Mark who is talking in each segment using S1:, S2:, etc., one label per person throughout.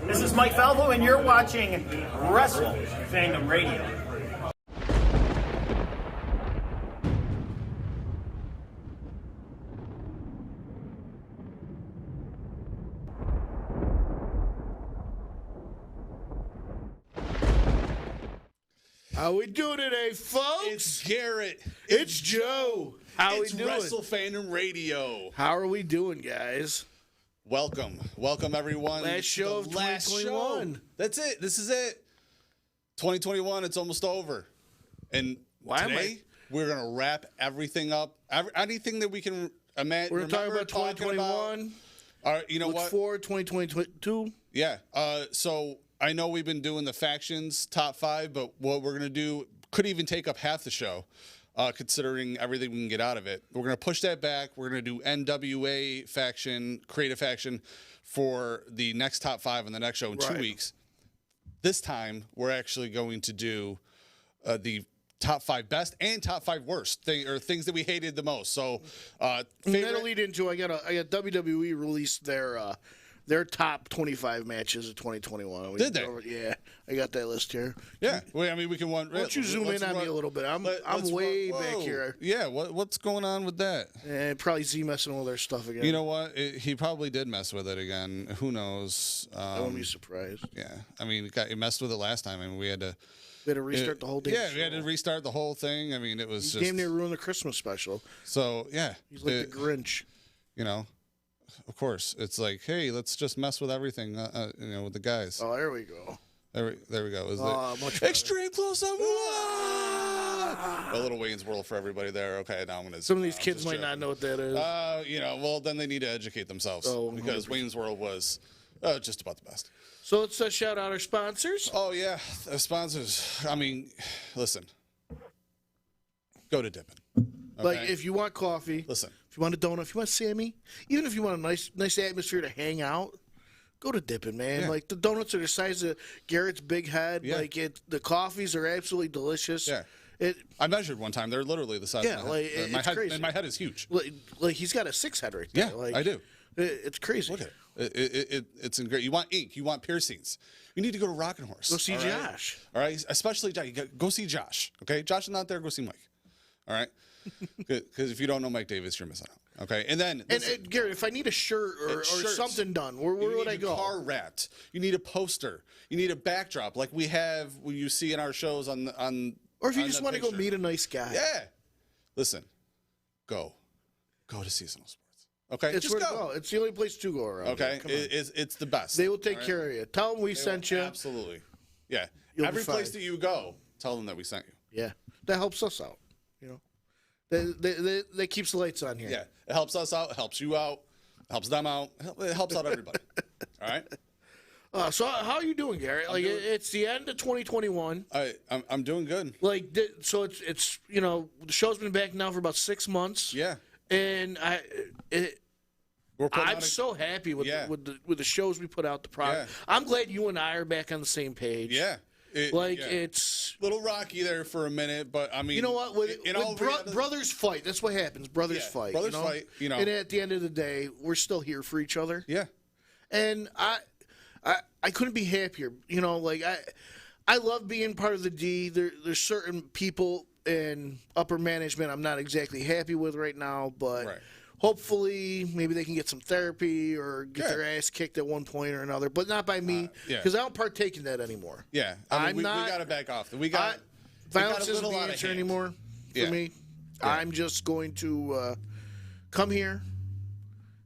S1: This is Mike Falvo, and you're watching Wrestle Fandom Radio.
S2: How we doing today, folks?
S3: It's Garrett.
S2: It's Joe. How
S3: it's
S2: we doing?
S3: Wrestle Fandom Radio.
S2: How are we doing, guys?
S3: Welcome everyone.
S2: Last show of 2021.
S3: Show. That's it. This is it. 2021. It's almost over. And today we're gonna wrap everything up. Anything that we can imagine.
S2: We're gonna talk about 2021.
S3: All right. You know
S2: Look
S3: what?
S2: forward 2022.
S3: Yeah. So I know we've been doing the factions top 5, but what we're gonna do could even take up half the show. Considering everything we can get out of it. We're going to push that back. We're going to do NWA faction, creative faction for the next top 5 in the next show in 2 weeks. This time, we're actually going to do the top 5 best and top 5 worst things that we hated the most. So,
S2: that'll lead into I got WWE released their top 25 matches of 2021.
S3: Did they?
S2: Yeah, I got that list here.
S3: Yeah, well, I mean, we can one.
S2: Why don't you zoom in on me a little bit? I'm way back here.
S3: Yeah, what's going on with that?
S2: Probably Z messing with their stuff again.
S3: You know what? He probably did mess with it again. Who knows?
S2: I wouldn't be surprised.
S3: Yeah, I mean, he messed with it last time, and we had to
S2: restart the whole thing.
S3: Yeah, we had to restart the whole thing. I mean, it was just
S2: damn near ruined the Christmas special.
S3: So yeah,
S2: he's like the Grinch.
S3: You know. Of course, it's like, hey, let's just mess with everything, with the guys.
S2: Oh, there we go.
S3: There we go.
S2: Much
S3: extreme close-up. A little Wayne's World for everybody there. Okay, now I'm gonna.
S2: Some of these kids might not know what that is.
S3: Well, then they need to educate themselves because 100%. Wayne's World was just about the best.
S2: So let's shout out our sponsors.
S3: Oh yeah, sponsors. I mean, listen, go to Dippin'. Okay?
S2: Like if you want coffee,
S3: listen.
S2: If you want a donut, if you want Sammy, even if you want a nice atmosphere to hang out, go to Dippin', man. Yeah. Like the donuts are the size of Garrett's big head. Yeah. Like the coffees are absolutely delicious.
S3: Yeah. I measured one time; they're literally the size.
S2: Yeah,
S3: of my
S2: like
S3: head.
S2: it's crazy.
S3: And my head is huge.
S2: Like he's got a 6 head right there.
S3: Yeah,
S2: like,
S3: I do.
S2: It's crazy.
S3: Look at it. It's great. You want ink. You want piercings. You need to go to Rockin' Horse.
S2: Go see Josh.
S3: All right, especially Josh. Go see Josh. Okay, Josh is not there. Go see Mike. All right, because if you don't know Mike Davis, you're missing out. Okay, and then
S2: Garrett, if I need a shirt or something done, where would I go?
S3: Car wrapped. You need a poster. You need a backdrop like we have when you see in our shows on.
S2: Or if you just want to go meet a nice guy.
S3: Yeah. Listen, go to Seasonal Sports. Okay,
S2: it's where to go. It's the only place to go around.
S3: Okay, it's the best.
S2: They will take care of you. Tell them we sent you.
S3: Absolutely. Yeah. Every place that you go, tell them that we sent you.
S2: Yeah, that helps us out. That keeps the lights on here.
S3: Yeah, it helps us out. It helps you out. It helps them out. It helps out everybody. All right.
S2: So how are you doing, Garrett? It's the end of 2021.
S3: I'm doing good.
S2: So it's the show's been back now for about 6 months.
S3: Yeah.
S2: And I'm so happy with the shows we put out. The product. Yeah. I'm glad you and I are back on the same page.
S3: Yeah.
S2: It's
S3: a little rocky there for a minute, but I mean,
S2: you know what? Brothers fight. That's what happens. Brothers fight.
S3: Brothers fight.
S2: And at the end of the day, we're still here for each other.
S3: Yeah.
S2: And I couldn't be happier. I love being part of the D. There's certain people in upper management I'm not exactly happy with right now, but. Right. Hopefully, maybe they can get some therapy or get their ass kicked at one point or another, but not by me, because I don't partake in that anymore.
S3: Yeah, we got to back off.
S2: Violence isn't the answer anymore for me. Yeah. I'm just going to come here,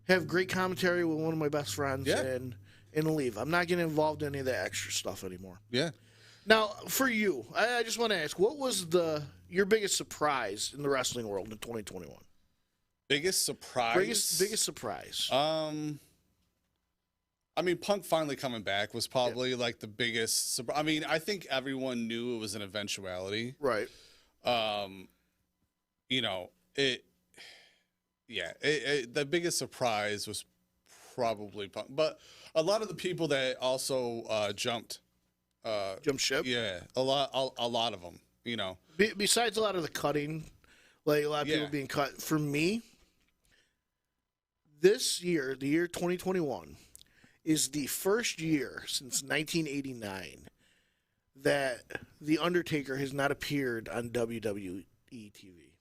S2: have great commentary with one of my best friends, and leave. I'm not getting involved in any of that extra stuff anymore.
S3: Yeah.
S2: Now, for you, I just want to ask, what was your biggest surprise in the wrestling world in 2021?
S3: Biggest surprise?
S2: Biggest surprise.
S3: I mean, Punk finally coming back was probably like the biggest surprise. I mean, I think everyone knew it was an eventuality.
S2: Right.
S3: The biggest surprise was probably Punk. But a lot of the people that also jumped
S2: ship?
S3: Yeah, a lot of them,
S2: Besides a lot of the cutting, like a lot of people being cut, for me, this year, the year 2021, is the first year since 1989 that The Undertaker has not appeared on WWE TV.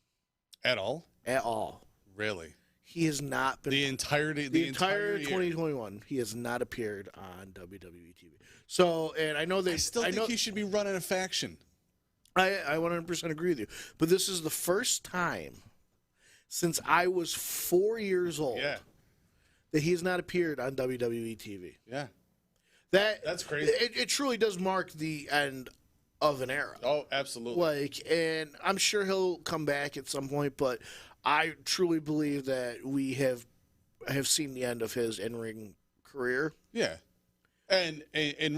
S3: At all?
S2: At all.
S3: Really?
S2: He has not been...
S3: The entire
S2: 2021, he has not appeared on WWE TV. So, and I know they...
S3: I still think he should be running a faction.
S2: I 100% agree with you. But this is the first time since I was 4 years old that he has not appeared on WWE TV.
S3: Yeah.
S2: That's
S3: crazy.
S2: It truly does mark the end of an era.
S3: Oh, absolutely.
S2: And I'm sure he'll come back at some point, but I truly believe that we have seen the end of his in-ring career.
S3: Yeah. And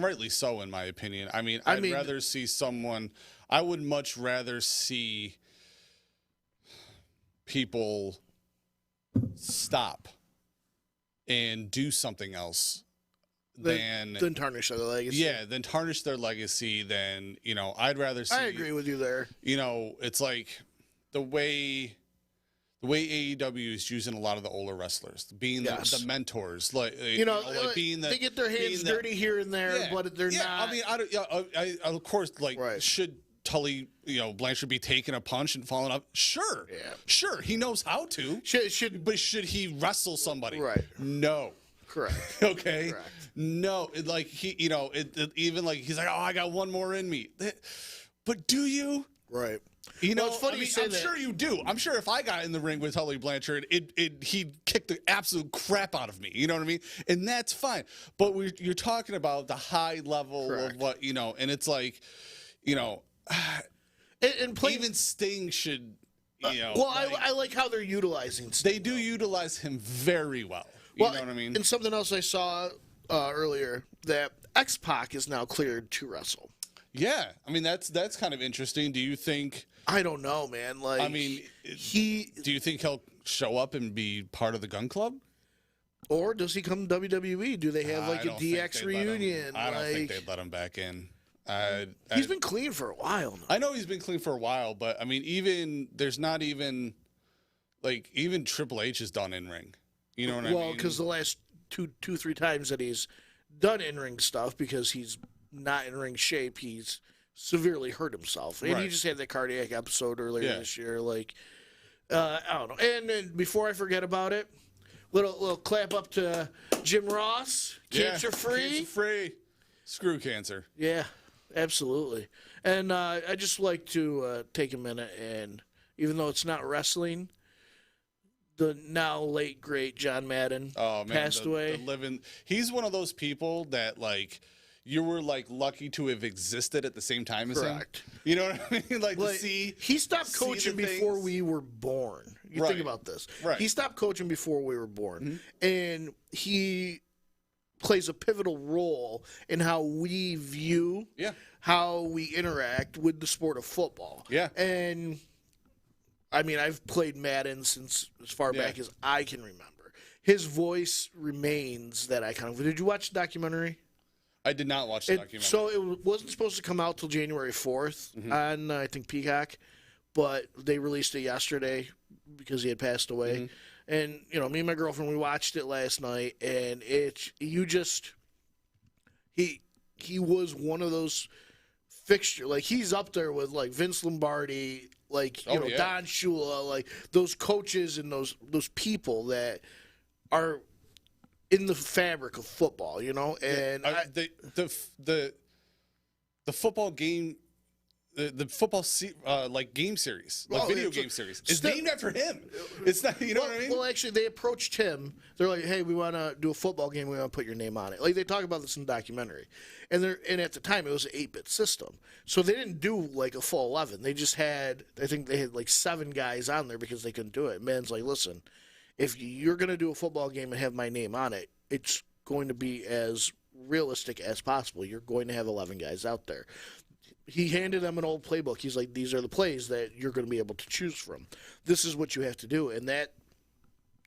S3: rightly so, in my opinion. I mean, I'd rather see someone... I would much rather see people stop and do something else than
S2: tarnish their legacy.
S3: Yeah, than tarnish their legacy. Than I'd rather see.
S2: I agree with you there.
S3: It's like the way AEW is using a lot of the older wrestlers, being the mentors, being the,
S2: they get their hands dirty here and there, but they're not.
S3: I mean, I of course, should Tully, Blanchard be taking a punch and falling up? Sure. Yeah. Sure. He knows how to. But should he wrestle somebody?
S2: Right.
S3: No.
S2: Correct.
S3: Okay.
S2: Correct.
S3: No. He's like, oh, I got one more in me. But do you?
S2: Right.
S3: It's funny you say that. I'm sure you do. I'm sure if I got in the ring with Tully Blanchard, he'd kick the absolute crap out of me. You know what I mean? And that's fine. But you're talking about the high level of what, and it's like, even Sting should,
S2: I like how they're utilizing Sting.
S3: They do utilize him very well. You know what I mean?
S2: And something else I saw earlier, that X-Pac is now cleared to wrestle.
S3: Yeah. I mean, that's kind of interesting. Do you think...
S2: I don't know, man.
S3: Do you think he'll show up and be part of the Gun Club?
S2: Or does he come to WWE? Do they have a DX reunion?
S3: I don't think they'd let him back in.
S2: He's been clean for a while now.
S3: I know he's been clean for a while, but I mean, there's not even Triple H has done in ring. You know what I mean?
S2: Well, because the last two, 3 times that he's done in ring stuff, because he's not in ring shape, he's severely hurt himself, and he just had that cardiac episode earlier this year. I don't know. And then before I forget about it, little clap up to Jim Ross, cancer free.
S3: Cancer free. Screw cancer.
S2: Yeah. Absolutely. And I just like to take a minute, and even though it's not wrestling, the now late great John Madden passed away.
S3: He's one of those people that you were lucky to have existed at the same time as him. You know what I mean?
S2: He stopped coaching before we were born. You think about this.
S3: Right.
S2: He stopped coaching before we were born,
S3: Mm-hmm.
S2: and he plays a pivotal role in how we view, how we interact with the sport of football.
S3: Yeah.
S2: And I mean, I've played Madden since as far back as I can remember. His voice remains that iconic. Did you watch the documentary?
S3: I did not watch the documentary.
S2: So it wasn't supposed to come out till January 4th on, I think, Peacock, but they released it yesterday because he had passed away.
S3: Mm-hmm.
S2: And, me and my girlfriend, we watched it last night, and he was one of those fixtures. He's up there with, Vince Lombardi, Don Shula, those coaches and those people that are in the fabric of football, And
S3: the football game, the football game series, video game series, is named after him. It's not, what I mean?
S2: Well, actually, they approached him. They're like, "Hey, we want to do a football game. We want to put your name on it." They talk about this in the documentary, and at the time it was an 8-bit system, so they didn't do a full 11. They just had, I think they had 7 guys on there because they couldn't do it. Man's like, "Listen, if you're going to do a football game and have my name on it, it's going to be as realistic as possible. You're going to have 11 guys out there." He handed them an old playbook. He's like, "These are the plays that you're going to be able to choose from. This is what you have to do." And that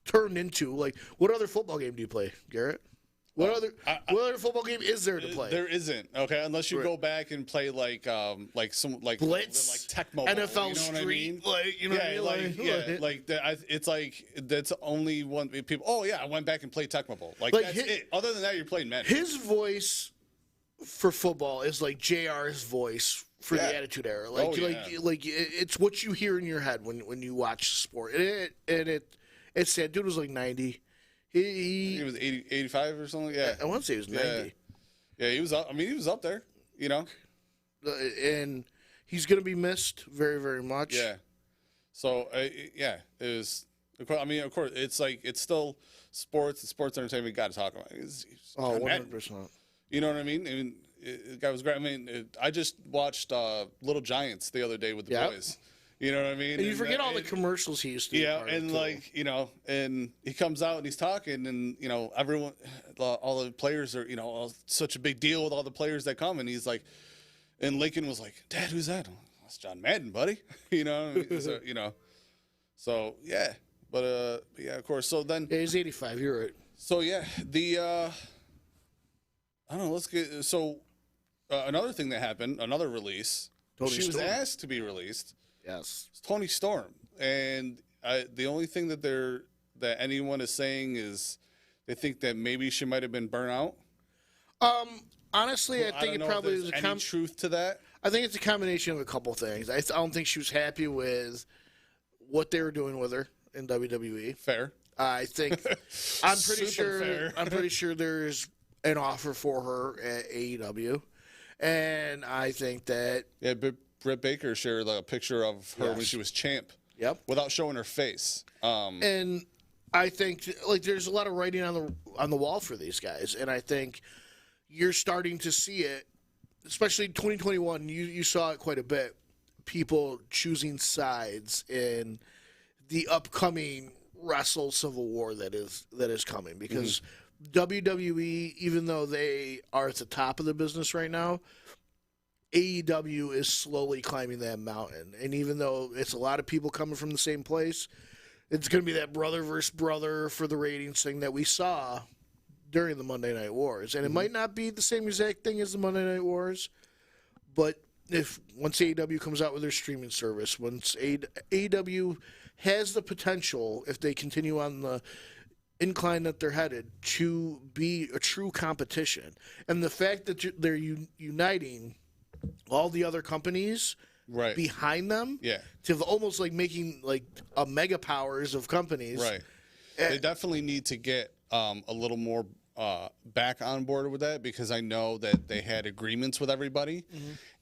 S2: turned into, what other football game do you play, Garrett? What other football game is there to play?
S3: There isn't, okay, unless you go back and play like some like
S2: Blitz,
S3: like Tech Mobile,
S2: NFL
S3: you know
S2: Street,
S3: what I mean?
S2: like you know,
S3: Yeah,
S2: what I mean?
S3: it's like that's only one people. Oh yeah, I went back and played Tech Mobile. Like that's it. Other than that, you're playing Madden.
S2: His voice for football is like JR's voice for the Attitude Era. Like it's what you hear in your head when you watch sport. It's sad. Dude was like 90. He
S3: was 80, 85 or something. Yeah,
S2: I want to say he was 90.
S3: Yeah, he was up. I mean, he was up there. You know,
S2: and he's gonna be missed very, very much.
S3: Yeah. So it was. I mean, of course, it's like it's still sports. The sports entertainment. Got to talk about.
S2: 100%.
S3: You know what I mean? I mean, the guy was great. I mean, I just watched Little Giants the other day with the boys. You know what I mean?
S2: And you forget all the commercials he used to.
S3: Yeah, and like and he comes out and he's talking, and everyone, all the players are such a big deal with all the players that come, and he's like, and Lincoln was like, "Dad, who's that?" That's John Madden, buddy. So yeah, but yeah, of course. So then
S2: he's 85. You're right.
S3: So yeah, I don't know. Let's get another thing that happened. Another release. She was asked to be released.
S2: Yes,
S3: it's Toni Storm, and the only thing that anyone is saying is they think that maybe she might have been burnt out.
S2: Honestly, I think it probably is
S3: any truth to that.
S2: I think it's a combination of a couple things. I don't think she was happy with what they were doing with her in WWE.
S3: Fair.
S2: I think I'm pretty sure there's an offer for her at AEW, and I think that
S3: but Britt Baker shared a picture of her when she was champ.
S2: Yep.
S3: Without showing her face.
S2: And I think there's a lot of writing on the wall for these guys, and I think you're starting to see it, especially 2021. You saw it quite a bit. People choosing sides in the upcoming Wrestle Civil War that is coming, because WWE, even though they are at the top of the business right now, AEW is slowly climbing that mountain. And even though it's a lot of people coming from the same place, it's going to be that brother versus brother for the ratings thing that we saw during the Monday Night Wars. And it might not be the same exact thing as the Monday Night Wars, but once AEW comes out with their streaming service, once AEW has the potential, if they continue on the incline that they're headed, to be a true competition. And the fact that they're uniting all the other companies behind them to almost like making like a mega powers of companies.
S3: Right. They definitely need to get a little more back on board with that, because I know that they had agreements with everybody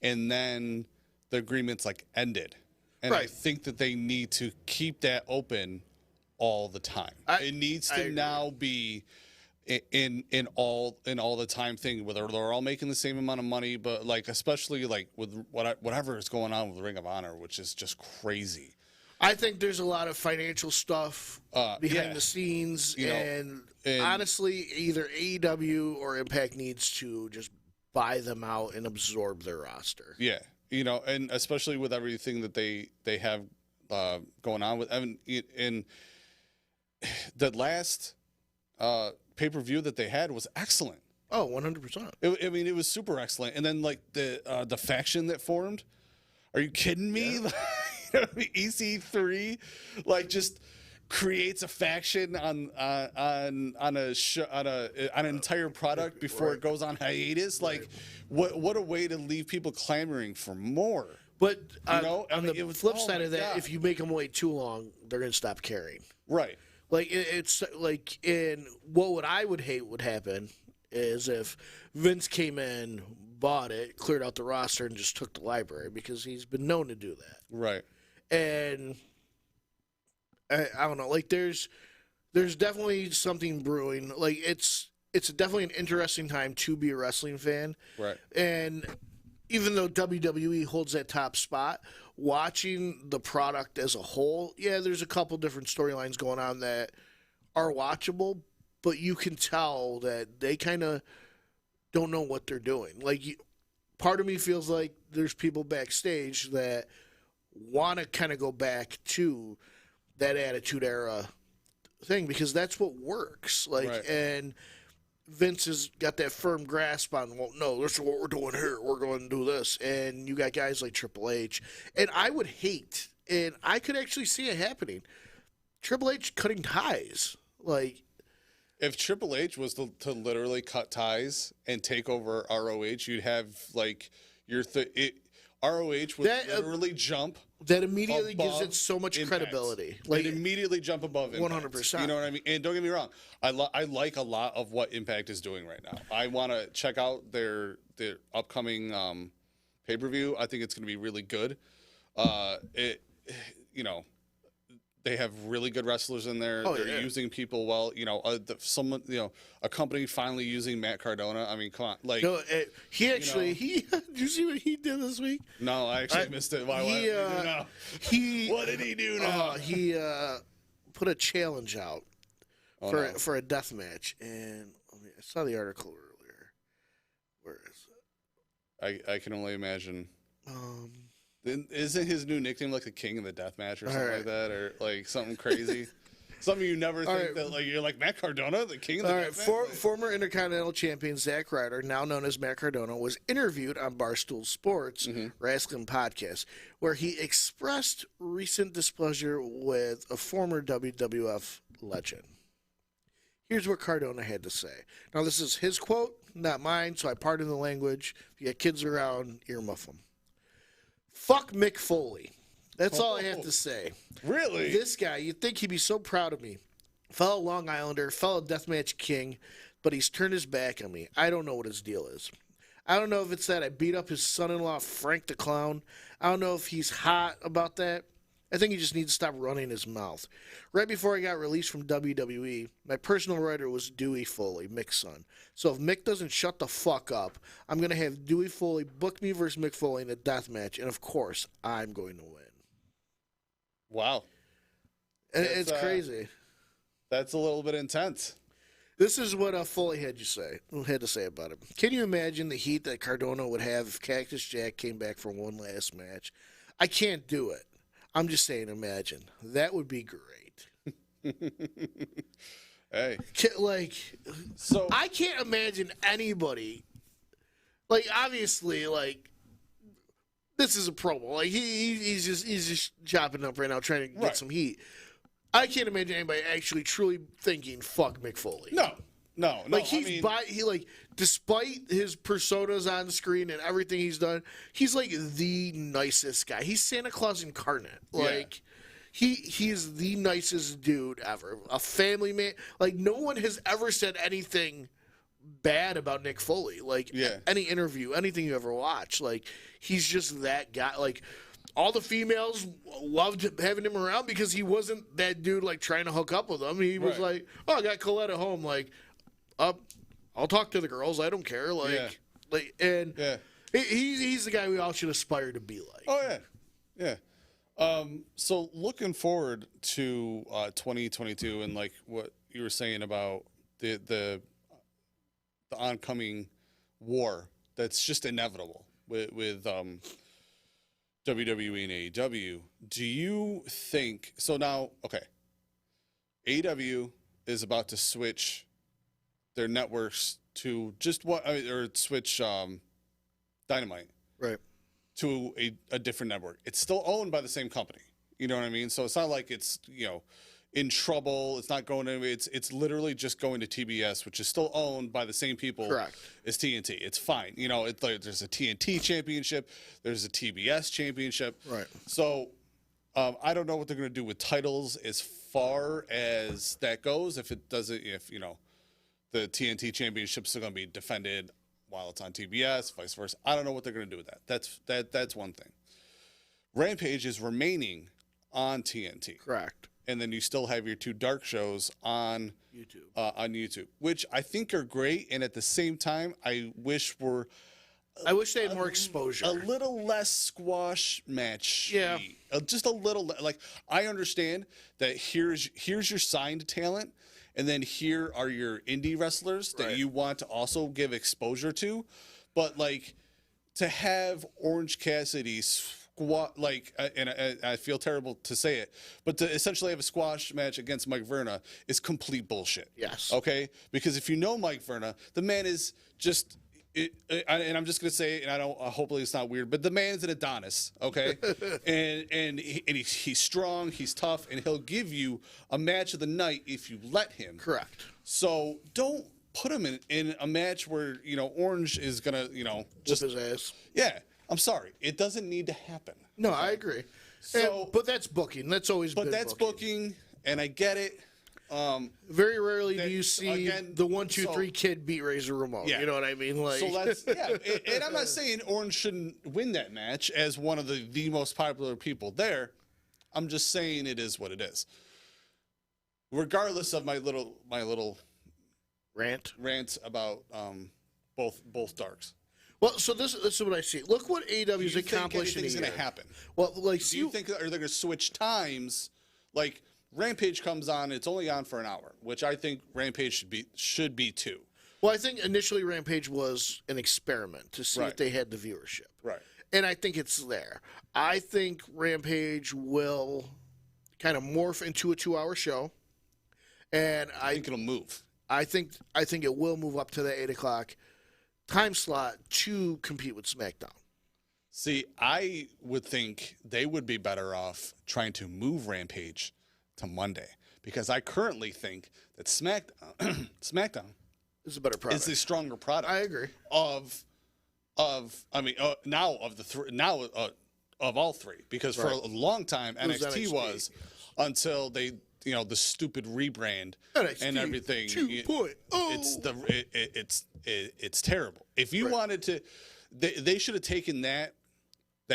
S3: and then the agreements ended. And I think that they need to keep that open all the time. It needs to now be in all the time thing, whether they're all making the same amount of money, but especially with whatever is going on with Ring of Honor, which is just crazy.
S2: I think there's a lot of financial stuff behind the scenes, and honestly, either AEW or Impact needs to just buy them out and absorb their roster.
S3: Yeah, and especially with everything that they have going on with in the last pay-per-view that they had was excellent.
S2: Oh, 100%.
S3: I mean, it was super excellent. And then the faction that formed. Are you kidding me? Yeah. EC3 just creates a faction on an entire product before it goes on hiatus. What a way to leave people clamoring for more.
S2: But on the flip side of that, if you make them wait too long, they're going to stop caring.
S3: Right.
S2: It's what I would hate would happen is if Vince came in, bought it, cleared out the roster, and just took the library, because he's been known to do that.
S3: Right.
S2: And I don't know. There's definitely something brewing. It's definitely an interesting time to be a wrestling fan.
S3: Right.
S2: And even though WWE holds that top spot, watching the product as a whole, there's a couple different storylines going on that are watchable, but you can tell that they kind of don't know what they're doing. Part of me feels like there's people backstage that want to kind of go back to that Attitude Era thing, because that's what works.
S3: Right.
S2: And Vince has got that firm grasp on, well, no, this is what we're doing here. We're going to do this. And you got guys like Triple H. And I would hate, and I could actually see it happening, Triple H cutting ties. Like,
S3: if Triple H was to literally cut ties and take over ROH, you'd have like ROH would literally jump.
S2: That immediately gives it so much
S3: Impact.
S2: Credibility. Like,
S3: It'd immediately jump above Impact.
S2: 100%.
S3: You know what I mean? And don't get me wrong, I like a lot of what Impact is doing right now. I want to check out their upcoming pay-per-view. I think it's going to be really good. They have really good wrestlers in there. They're using people well. A company finally using Matt Cardona. I mean, come on. Like,
S2: no, he actually, did you see what he did this week?
S3: No, I actually missed it. What did he do now?
S2: He put a challenge out for a death match, and I saw the article earlier. Where is
S3: it? I can only imagine. Isn't his new nickname like the King of the Death Match or something like that, or like something crazy? Something you never think that like you're like Matt Cardona, the King of the Death Match.
S2: Former Intercontinental Champion Zack Ryder, now known as Matt Cardona, was interviewed on Barstool Sports Wrestling Podcast, where he expressed recent displeasure with a former WWF legend. Here's what Cardona had to say. Now, this is his quote, not mine, so I pardon the language. If you got kids around, earmuff them. Fuck Mick Foley. That's all I have to say.
S3: Really?
S2: This guy, you'd think he'd be so proud of me. Fellow Long Islander, fellow Deathmatch King, but he's turned his back on me. I don't know what his deal is. I don't know if it's that I beat up his son-in-law, Frank the Clown. I don't know if he's hot about that. I think he just needs to stop running his mouth. Right before I got released from WWE, my personal writer was Wwe Foley, Mick's son. So if Mick doesn't shut the fuck up, I'm going to have Wwe Foley book me versus Mick Foley in a death match, and of course, I'm going to win.
S3: Wow.
S2: It's crazy.
S3: That's a little bit intense.
S2: This is what Foley had to say about it. Can you imagine the heat that Cardona would have if Cactus Jack came back for one last match? I can't do it. I'm just saying, imagine. That would be great.
S3: Hey.
S2: So I can't imagine anybody, like, obviously, like, this is a promo. Like, he's just chopping up right now trying to get some heat. I can't imagine anybody actually truly thinking, fuck Mick Foley.
S3: No.
S2: Like, despite his personas on screen and everything he's done, he's like the nicest guy. He's Santa Claus incarnate. Like, he's the nicest dude ever. A family man. Like, no one has ever said anything bad about Mick Foley. Like, any interview, anything you ever watch. Like, he's just that guy. Like, all the females loved having him around because he wasn't that dude, like, trying to hook up with them. He was like, oh, I got Colette at home. Like, I'll talk to the girls. I don't care. He's the guy we all should aspire to be like.
S3: Oh yeah. So looking forward to 2022 and like what you were saying about the oncoming war that's just inevitable with WWE and AEW. Do you think so? Now, okay, AEW is about to switch their networks to switch Dynamite to a different network. It's still owned by the same company. You know what I mean? So it's not like it's in trouble. It's not going to. It's literally just going to TBS, which is still owned by the same people.
S2: Correct.
S3: As TNT. It's fine. It's like there's a TNT championship. There's a TBS championship.
S2: Right.
S3: So I don't know what they're going to do with titles as far as that goes. If the TNT championship's still going to be defended while it's on TBS, vice versa. I don't know what they're going to do with that. That's one thing. Rampage is remaining on TNT.
S2: Correct.
S3: And then you still have your two dark shows on YouTube, which I think are great. And at the same time, I wish they had more exposure. A little less squash match.
S2: Yeah.
S3: Just a little. Like, I understand that here's your signed talent. And then here are your indie wrestlers that you want to also give exposure to. But, like, to have Orange Cassidy and I feel terrible to say it, but to essentially have a squash match against Mike Verna is complete bullshit.
S2: Yes.
S3: Okay? Because if you know Mike Verna, the man is just, and I'm just going to say, and hopefully it's not weird, but the man's an Adonis, okay? and he's strong, he's tough, and he'll give you a match of the night if you let him.
S2: Correct.
S3: So don't put him in a match where, Orange is going to, just
S2: Whip his ass.
S3: Yeah. I'm sorry. It doesn't need to happen.
S2: No, I agree. But that's booking. That's always been
S3: booking, and I get it.
S2: Very rarely do you see the 1, 2, 3 kid beat Razor Ramon.
S3: Yeah.
S2: You know what I mean? Like,
S3: So and I'm not saying Orange shouldn't win that match as one of the most popular people there. I'm just saying it is what it is. Regardless of my little
S2: rant
S3: about both darks.
S2: Well, so this is what I see. Look what AEW's accomplished in a year.
S3: Going to happen?
S2: Well, like,
S3: do you think are they going to switch times? Like Rampage comes on, it's only on for an hour, which I think Rampage should be 2.
S2: Well, I think initially Rampage was an experiment to see if they had the viewership.
S3: Right.
S2: And I think it's there. I think Rampage will kind of morph into a 2-hour show. And I
S3: think it'll move.
S2: I think it will move up to the 8 o'clock time slot to compete with SmackDown.
S3: See, I would think they would be better off trying to move Rampage to Monday, because I currently think that SmackDown
S2: is a better product.
S3: Is the stronger product.
S2: I agree.
S3: Of all three, because for a long time NXT was until they the stupid rebrand
S2: NXT
S3: and everything.
S2: 2.0.
S3: It's terrible. If you wanted to, they should have taken that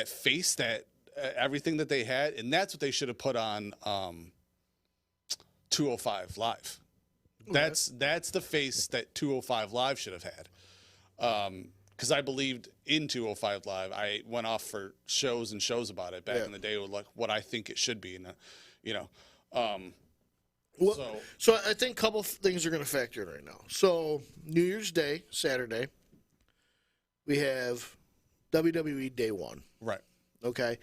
S3: face, that everything that they had, and that's what they should have put on 205 Live. Okay. That's the face that 205 Live should have had. Because I believed in 205 Live. I went off for shows and shows about it back in the day with like what I think it should be, and
S2: So I think a couple things are going to factor in right now. So New Year's Day, Saturday, we have WWE Day 1.
S3: Right.
S2: Okay.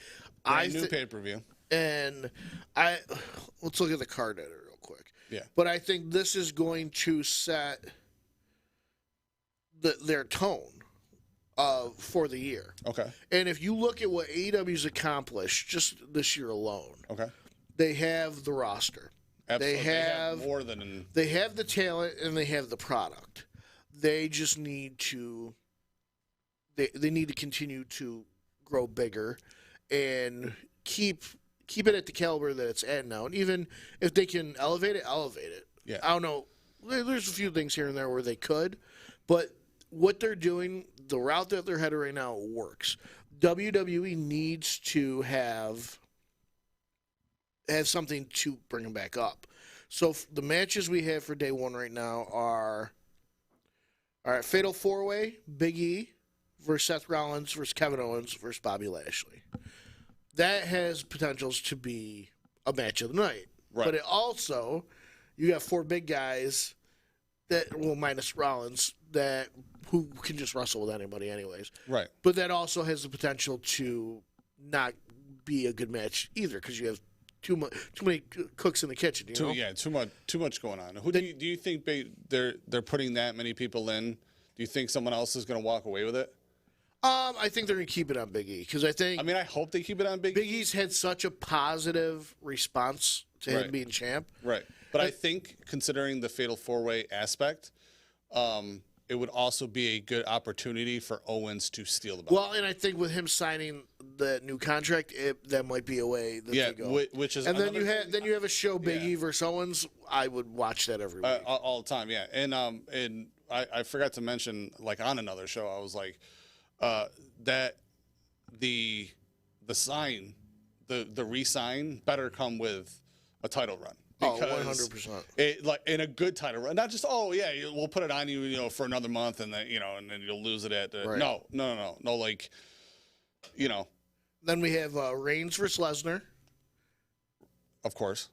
S3: New pay-per-view.
S2: And let's look at the card edit real quick.
S3: Yeah.
S2: But I think this is going to set their tone for the year.
S3: Okay.
S2: And if you look at what AEW's accomplished just this year alone,
S3: okay,
S2: they have the roster.
S3: Absolutely. They have more than
S2: they have the talent and they have the product. They just need to they need to continue to grow bigger and keep it at the caliber that it's at now. And even if they can elevate it.
S3: Yeah.
S2: I don't know. There's a few things here and there where they could, but what they're doing, the route that they're headed right now works. WWE needs to have something to bring them back up. So the matches we have for Day 1 right now are Fatal 4-Way, Big E versus Seth Rollins versus Kevin Owens versus Bobby Lashley. That has potentials to be a match of the night.
S3: Right.
S2: But it also, you got 4 big guys minus Rollins, who can just wrestle with anybody anyways.
S3: Right.
S2: But that also has the potential to not be a good match either, because you have too many cooks in the kitchen. You know?
S3: Yeah, too much going on. Do you think they're putting that many people in? Do you think someone else is going to walk away with it?
S2: I think they're going to keep it on Big E, because
S3: I hope they keep it on Big E.
S2: Big E's had such a positive response to him being champ.
S3: Right. But I think, considering the Fatal 4-Way aspect, it would also be a good opportunity for Owens to steal the belt.
S2: Well, and I think with him signing the new contract, that might be a way that they go.
S3: Which is,
S2: and then you have a show, Big E versus Owens. I would watch that every week,
S3: all the time. Yeah, and I forgot to mention, like, on another show, I was like, that the sign, the re-sign better come with a title run. Because
S2: 100%.
S3: Like in a good title run, not just we'll put it on you, for another month, and then and then you'll lose it at no, like,
S2: Then we have Reigns versus Lesnar.
S3: Of course,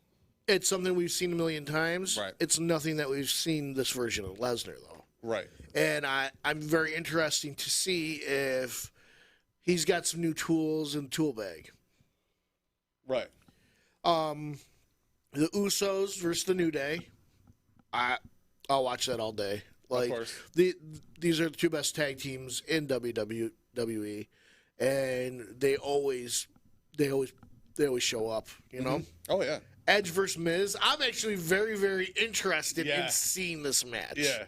S2: it's something we've seen a million times.
S3: Right.
S2: It's nothing that we've seen this version of Lesnar though.
S3: Right.
S2: And I'm very interesting to see if he's got some new tools in the tool bag.
S3: Right.
S2: The Usos versus the New Day. I'll watch that all day. Like,
S3: of course.
S2: These are the two best tag teams in WWE, and they always show up. You know.
S3: Oh yeah.
S2: Edge versus Miz. I'm actually very, very interested in seeing this match.
S3: Yeah.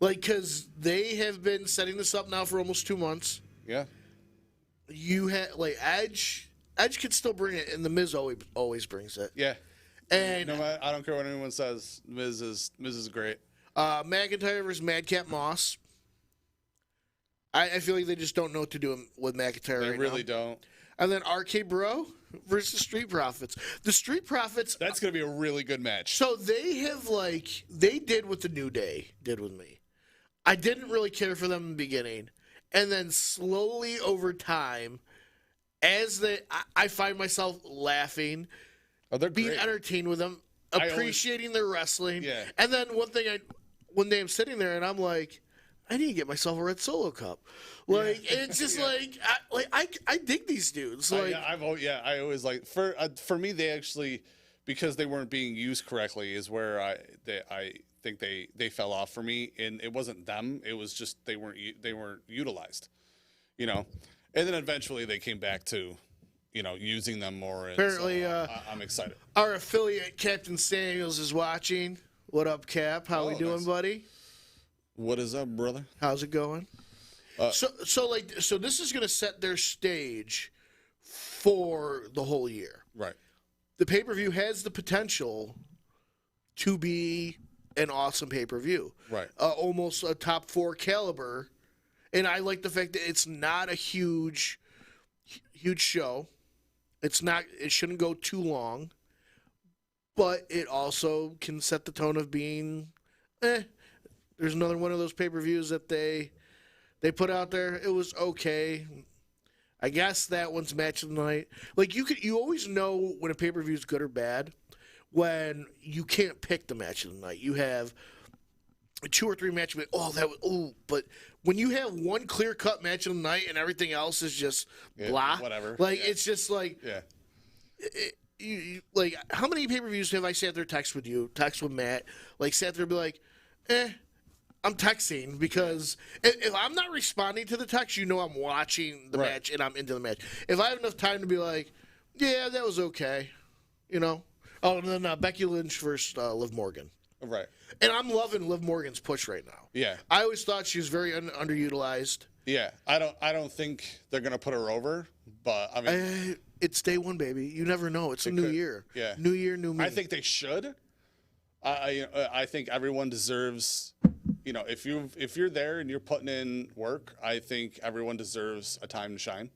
S2: Like, because they have been setting this up now for almost 2 months.
S3: Yeah.
S2: You had like Edge could still bring it, and the Miz always brings it.
S3: Yeah.
S2: And
S3: No matter, I don't care what anyone says. Miz is great.
S2: McIntyre versus Madcap Moss. I feel like they just don't know what to do with McIntyre
S3: They
S2: right
S3: really
S2: now.
S3: don't.
S2: And then RK Bro versus Street Profits. The Street Profits.
S3: That's gonna be a really good match.
S2: So they did what the New Day did with me. I didn't really care for them in the beginning, and then slowly over time, I find myself laughing,
S3: They're
S2: being
S3: great.
S2: entertained with them, appreciating their wrestling.
S3: Yeah.
S2: And then one day I'm sitting there and I'm like, I need to get myself a red Solo cup. Like it's just I dig these dudes. Like
S3: I always like for me they actually, because they weren't being used correctly is where I think they fell off for me, and it wasn't them, it was just they weren't utilized, you know. And then eventually they came back to, you know, using them more. And
S2: apparently,
S3: so I'm excited.
S2: Our affiliate Captain Samuels is watching. What up, Cap? How we doing,
S3: nice.
S2: buddy?
S3: What is up, brother?
S2: How's it going? So this is going to set their stage for the whole year.
S3: Right.
S2: The pay-per-view has the potential to be an awesome pay-per-view.
S3: Right.
S2: Almost a top 4 caliber. And I like the fact that it's not a huge show. It shouldn't go too long. But it also can set the tone of being, there's another one of those pay-per-views that they put out there. It was okay. I guess that one's match of the night. Like you always know when a pay-per-view is good or bad when you can't pick the match of the night. You have 2 or 3 matches. But when you have one clear-cut match of the night and everything else is just blah,
S3: whatever.
S2: Like it's just like like how many pay-per-views have I sat there text with Matt, like sat there and be like, I'm texting because if I'm not responding to the text, you know I'm watching the match and I'm into the match. If I have enough time to be like, yeah, that was okay, you know. Oh, and then Becky Lynch versus Liv Morgan.
S3: Right.
S2: And I'm loving Liv Morgan's push right now.
S3: Yeah.
S2: I always thought she was very underutilized.
S3: Yeah. I don't think they're gonna put her over, but I mean,
S2: it's day one, baby. You never know. It's a new year.
S3: Yeah.
S2: New year, new me.
S3: I think they should. I think everyone deserves. You know, if you're there and you're putting in work, I think everyone deserves a time to shine.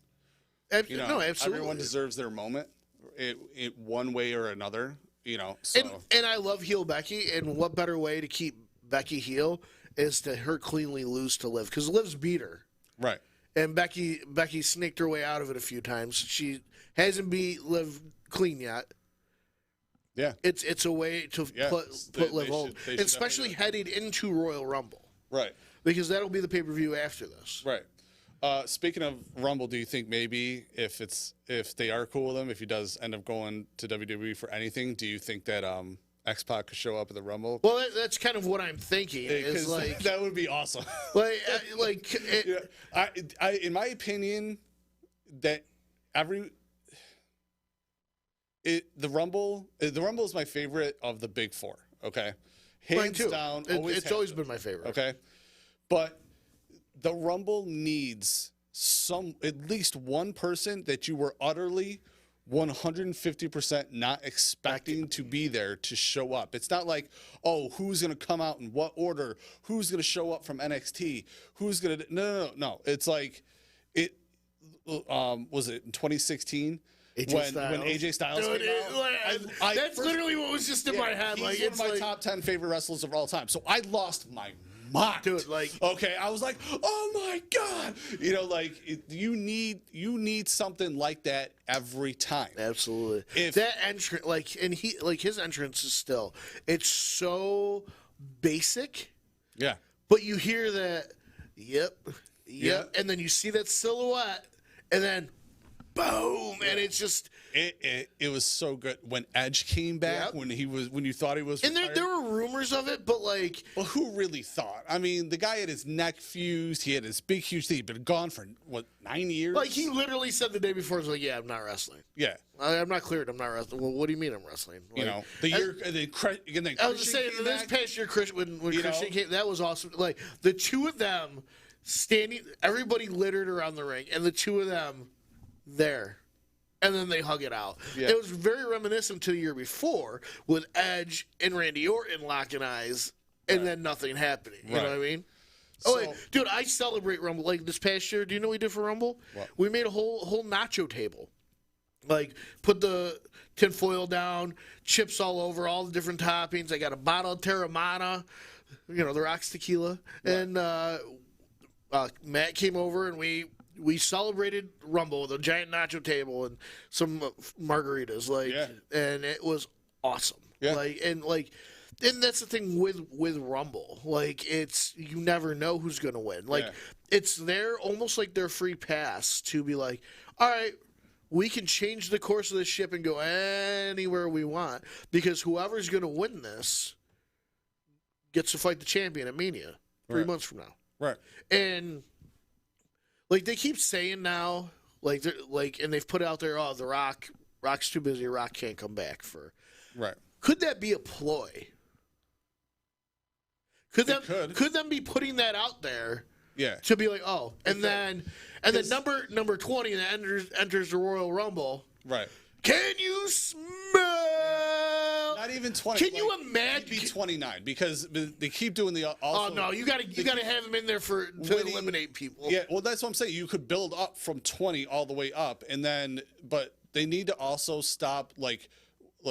S3: You know,
S2: no, absolutely.
S3: Everyone deserves their moment, it one way or another. You know, so.
S2: And I love heel Becky, and what better way to keep Becky heel is to her cleanly lose to Liv, because Liv's beat her.
S3: Right.
S2: And Becky sneaked her way out of it a few times. She hasn't beat Liv clean yet.
S3: Yeah.
S2: It's a way to put Liv over, especially headed into Royal Rumble.
S3: Right.
S2: Because that'll be the pay-per-view after this.
S3: Right. Speaking of Rumble, do you think maybe if they are cool with him, if he does end up going to WWE for anything, do you think that X-Pac could show up at the Rumble?
S2: Well, that's kind of what I'm thinking. Is like
S3: that would be awesome. In my opinion, that the Rumble is my favorite of the big 4. Okay, hands down.
S2: It's always been my favorite.
S3: Okay, but the Rumble needs at least one person that you were utterly 150% not expecting to be there to show up. It's not like, oh, who's going to come out in what order? Who's going to show up from NXT? Who's going to... No. It's like, was it in 2016? When AJ Styles came out?
S2: That's literally what was just in my head.
S3: He's one of my top 10 favorite wrestlers of all time. So I lost my mind.
S2: Dude,
S3: okay, I was like, oh my God. You know, you need something like that every time.
S2: Absolutely. If that entrance, his entrance is still, it's so basic.
S3: Yeah.
S2: But you hear that, yep, and then you see that silhouette, and then boom, and it's just
S3: it was so good when Edge came back, when you thought he was
S2: and
S3: retired.
S2: there were rumors of it, but like,
S3: well, who really thought? I mean, the guy had his neck fused, he had his big huge thing, he'd been gone for what, 9 years?
S2: like he literally said the day before, "He's like, yeah, I'm not wrestling.
S3: Yeah.
S2: I'm not cleared. I'm not wrestling." Well, what do you mean I'm wrestling? Like,
S3: You know, the year again.
S2: I was just saying, this past year, when Christian came, that was awesome. Like the two of them standing, everybody littered around the ring, and the two of them there, and then they hug it out.
S3: Yeah.
S2: It was very reminiscent to the year before with Edge and Randy Orton locking eyes, and then nothing happening. You know what I mean? Oh, wait, dude, I celebrate Rumble. Like this past year, do you know what we did for Rumble?
S3: What?
S2: We made a whole nacho table. Like, put the tinfoil down, chips all over, all the different toppings. I got a bottle of Terramana, the Rock's tequila. Right. And Matt came over, and we celebrated Rumble with a giant nacho table and some margaritas. And it was awesome.
S3: Yeah.
S2: And that's the thing with Rumble. Like, you never know who's going to win. Like, it's there almost like their free pass to be like, all right, we can change the course of the ship and go anywhere we want because whoever's going to win this gets to fight the champion at Mania 3 months from now.
S3: Right.
S2: And like they keep saying now, and they've put out there, the Rock's too busy, Rock can't come back for.
S3: Right.
S2: Could that be a ploy? Could them be putting that out there?
S3: Yeah.
S2: To be like, and then number 20 that enters the Royal Rumble.
S3: Right.
S2: Can you smell?
S3: Not even 20.
S2: Can you imagine?
S3: He'd be 29 because they keep doing the. Also,
S2: oh no, you got to have him in there to eliminate people.
S3: Yeah, well, that's what I'm saying. You could build up from 20 all the way up, but they need to also stop like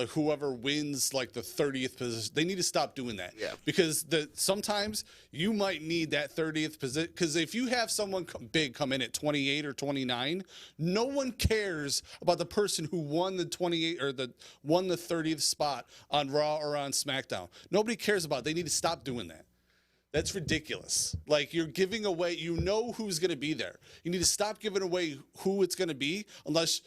S3: whoever wins the 30th position, they need to stop doing that.
S2: Yeah.
S3: Because sometimes you might need that 30th position. Because if you have someone big come in at 28 or 29, no one cares about the person who won the 28 or won the 30th spot on Raw or on SmackDown. Nobody cares about it. They need to stop doing that. That's ridiculous. Like, you're giving away, who's going to be there. You need to stop giving away who it's going to be unless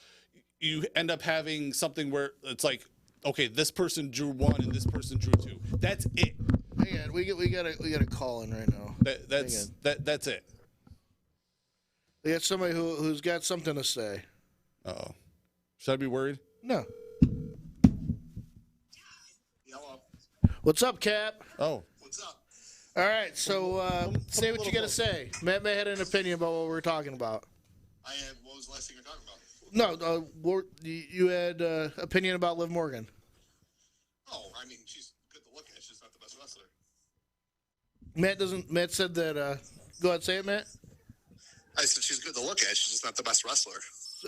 S3: you end up having something where it's like, okay, this person drew 1 and this person drew 2. That's it.
S2: Hang on, we got a call in right now.
S3: That's it.
S2: We got somebody who's got something to say.
S3: Uh-oh. Should I be worried?
S2: No.
S4: Hello.
S2: What's up, Cap?
S3: Oh.
S4: What's up?
S2: All right, so say what you got to say. Matt may had an opinion about what we're talking about.
S4: What was the last thing you were talking about?
S2: No, you had opinion about Liv Morgan.
S4: Oh, I mean, she's good to look at. She's not the best wrestler.
S2: Matt said that. Go ahead, say it, Matt.
S4: I said she's good to look at. She's just not the best wrestler.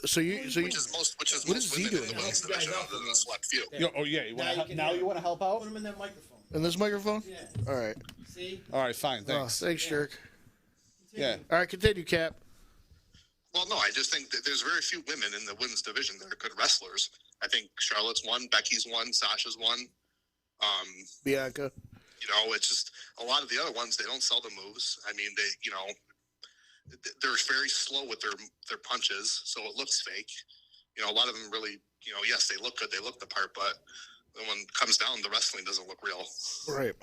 S2: Which is most what is he
S4: women
S2: doing
S4: in the
S2: now?
S4: women's division, other than a select few.
S3: You want to help out?
S5: Put him in that microphone.
S2: In this microphone?
S5: Yeah.
S2: All right.
S5: See?
S3: All right, fine. Thanks.
S2: Oh, thanks, Jerk.
S3: Yeah.
S2: All right, continue, Cap.
S4: Well, no, I just think that there's very few women in the women's division that are good wrestlers. I think Charlotte's one, Becky's one, Sasha's one.
S2: Bianca.
S4: It's just a lot of the other ones, they don't sell the moves. I mean, they're very slow with their punches, so it looks fake. A lot of them really, yes, they look good, they look the part, but when it comes down, the wrestling doesn't look real.
S2: Right.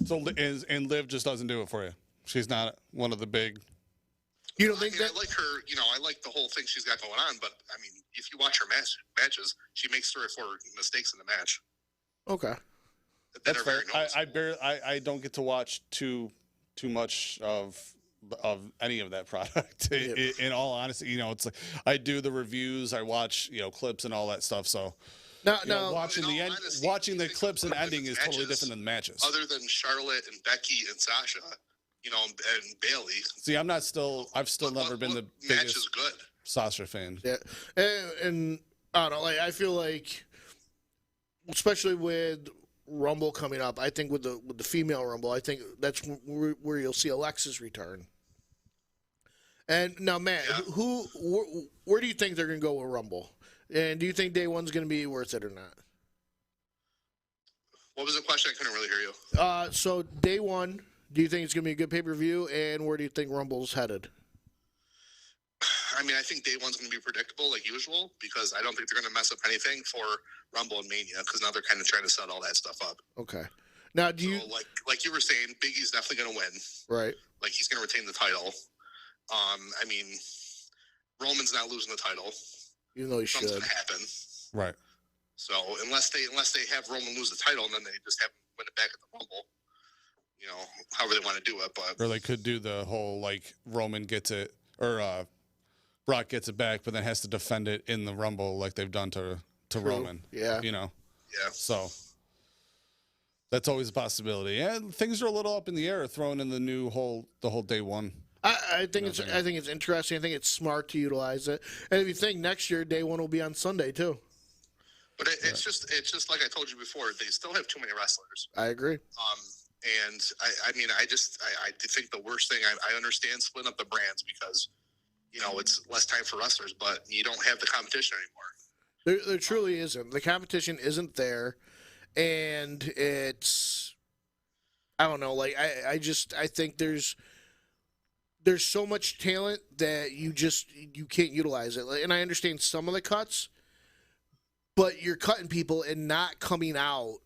S3: So, and Liv just doesn't do it for you. She's not one of the big.
S2: You don't think that?
S4: I like her. I like the whole thing she's got going on. But I mean, if you watch her matches, she makes 3 or 4 mistakes in the match.
S2: Okay.
S4: That are very noticeable.
S3: I don't get to watch too much of any of that product. In all honesty, it's like I do the reviews, I watch clips and all that stuff. So
S2: no.
S3: Watching the end, watching the clips and ending is totally different than the matches.
S4: Other than Charlotte and Becky and Sasha, and Bailey.
S3: See, I've still never been the biggest
S4: good
S3: Sasha fan.
S2: Yeah, and I don't know. Like, I feel like, especially with Rumble coming up, I think with the female Rumble, I think that's where you'll see Alexa's return. And now, Matt, where do you think they're going to go with Rumble? And do you think day one's going to be worth it or not?
S4: What was the question? I couldn't really hear you.
S2: So day one, do you think it's going to be a good pay-per-view? And where do you think Rumble's headed?
S4: I mean, I think day one's going to be predictable like usual because I don't think they're going to mess up anything for Rumble and Mania because now they're kind of trying to set all that stuff up.
S2: Okay. Now, do you
S4: like you were saying, Big E's definitely going to win.
S2: right?
S4: Like he's going to retain the title. I mean, Roman's not losing the title.
S2: Even though he
S4: Something's
S2: should.
S4: going to happen.
S3: Right.
S4: So unless they have Roman lose the title and then they just have him win it back at the Rumble, you know, however they want to do it. But
S3: Or they could do the whole like Roman gets it or Brock gets it back, but then has to defend it in the Rumble like they've done to Roman.
S2: Yeah.
S3: You know.
S4: yeah,
S3: So that's always a possibility. And things are a little up in the air throwing in the whole day one.
S2: I think it's interesting. I think it's smart to utilize it. And if you think next year, day one will be on Sunday too.
S4: but it's just like I told you before. They still have too many wrestlers.
S2: I agree.
S4: And I mean, I think the worst thing, I understand splitting up the brands because, you know, it's less time for wrestlers, but you don't have the competition anymore.
S2: There truly isn't. The competition isn't there, and it's, I don't know. Like I think there's so much talent that you can't utilize it. And I understand some of the cuts, but you're cutting people and not coming out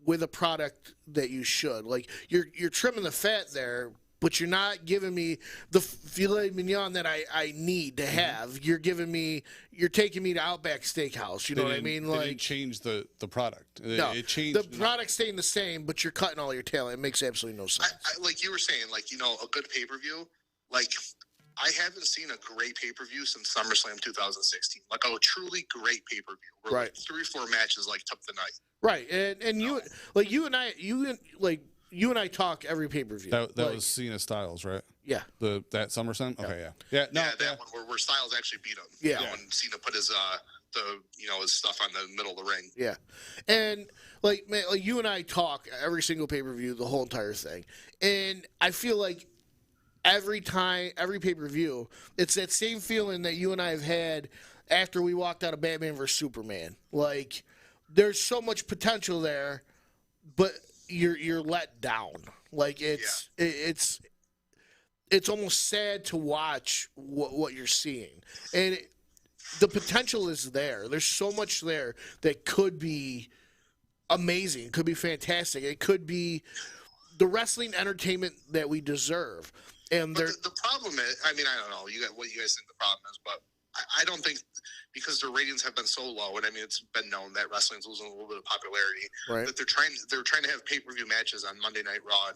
S2: with a product that you should. Like you're trimming the fat there, but you're not giving me the filet mignon that I need to have. You're taking me to Outback Steakhouse. You know what I mean?
S3: They
S2: Like
S3: didn't change the product.
S2: no,
S3: It changed.
S2: the product's staying the same, but you're cutting all your talent. It makes absolutely no sense.
S4: I like you were saying, like, you know, a good pay-per-view, like, I haven't seen a great pay-per-view since SummerSlam 2016. Like a truly great pay-per-view where
S2: Right.
S4: like 3-4 matches like took the night.
S2: Right, and you and I talk every pay-per-view.
S3: that was Cena Styles, right?
S2: Yeah.
S3: That SummerSlam. Okay, yeah. No,
S4: Yeah, that one where Styles actually beat him.
S2: Yeah.
S4: You know, when Cena put his his stuff on the middle of the ring.
S2: Yeah, and like you and I talk every single pay-per-view, the whole entire thing, and I feel like every pay-per-view, it's that same feeling that you and I have had after we walked out of Batman vs Superman. Like there's so much potential there, but you're let down. Like it's almost sad to watch what you're seeing, and the potential is there. There's so much there that could be amazing, could be fantastic. It could be the wrestling entertainment that we deserve. And
S4: the problem is, I mean, I don't know what you guys think the problem is, but I don't think, because their ratings have been so low, and I mean it's been known that wrestling's losing a little bit of popularity,
S2: right.
S4: that they're trying to have pay-per-view matches on Monday Night Raw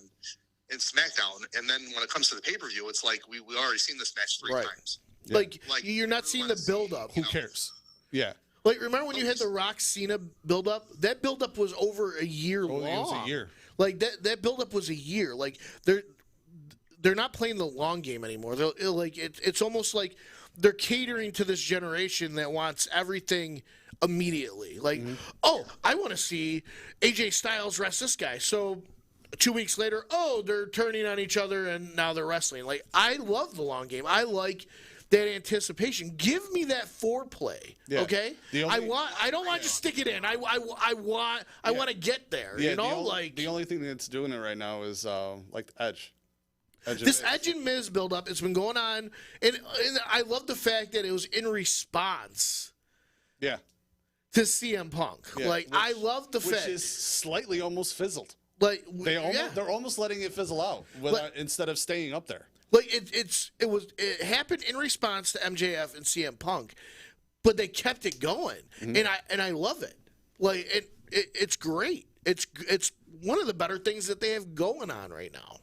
S4: and SmackDown, and then when it comes to the pay-per-view, it's like we already seen this match three
S2: Right.
S4: times.
S3: Yeah.
S2: Like you're not seeing the build-up.
S3: Who cares? Yeah.
S2: Like remember when you had the Rock Cena build-up? That build-up was over a year long.
S3: It was a year.
S2: Like that build-up was a year. Like they're not playing the long game anymore. It's almost like they're catering to this generation that wants everything immediately. Like, oh, I want to see AJ Styles wrestle this guy. So 2 weeks later, oh, they're turning on each other and now they're wrestling. Like, I love the long game. I like that anticipation. Give me that foreplay.
S3: Yeah.
S2: Okay? I don't want to stick it in. I want to get there.
S3: Yeah,
S2: you know,
S3: the only thing that's doing it right now is like Edge.
S2: This Edge and Miz build-up, it's been going on, and I love the fact that it was in response
S3: Yeah.
S2: to CM Punk.
S3: Yeah,
S2: Like, I love the fact.
S3: Which is slightly almost fizzled.
S2: Like,
S3: They're almost letting it fizzle out instead of staying up there.
S2: Like, it happened in response to MJF and CM Punk, but they kept it going, and I love it. Like, it's great. It's one of the better things that they have going on right now.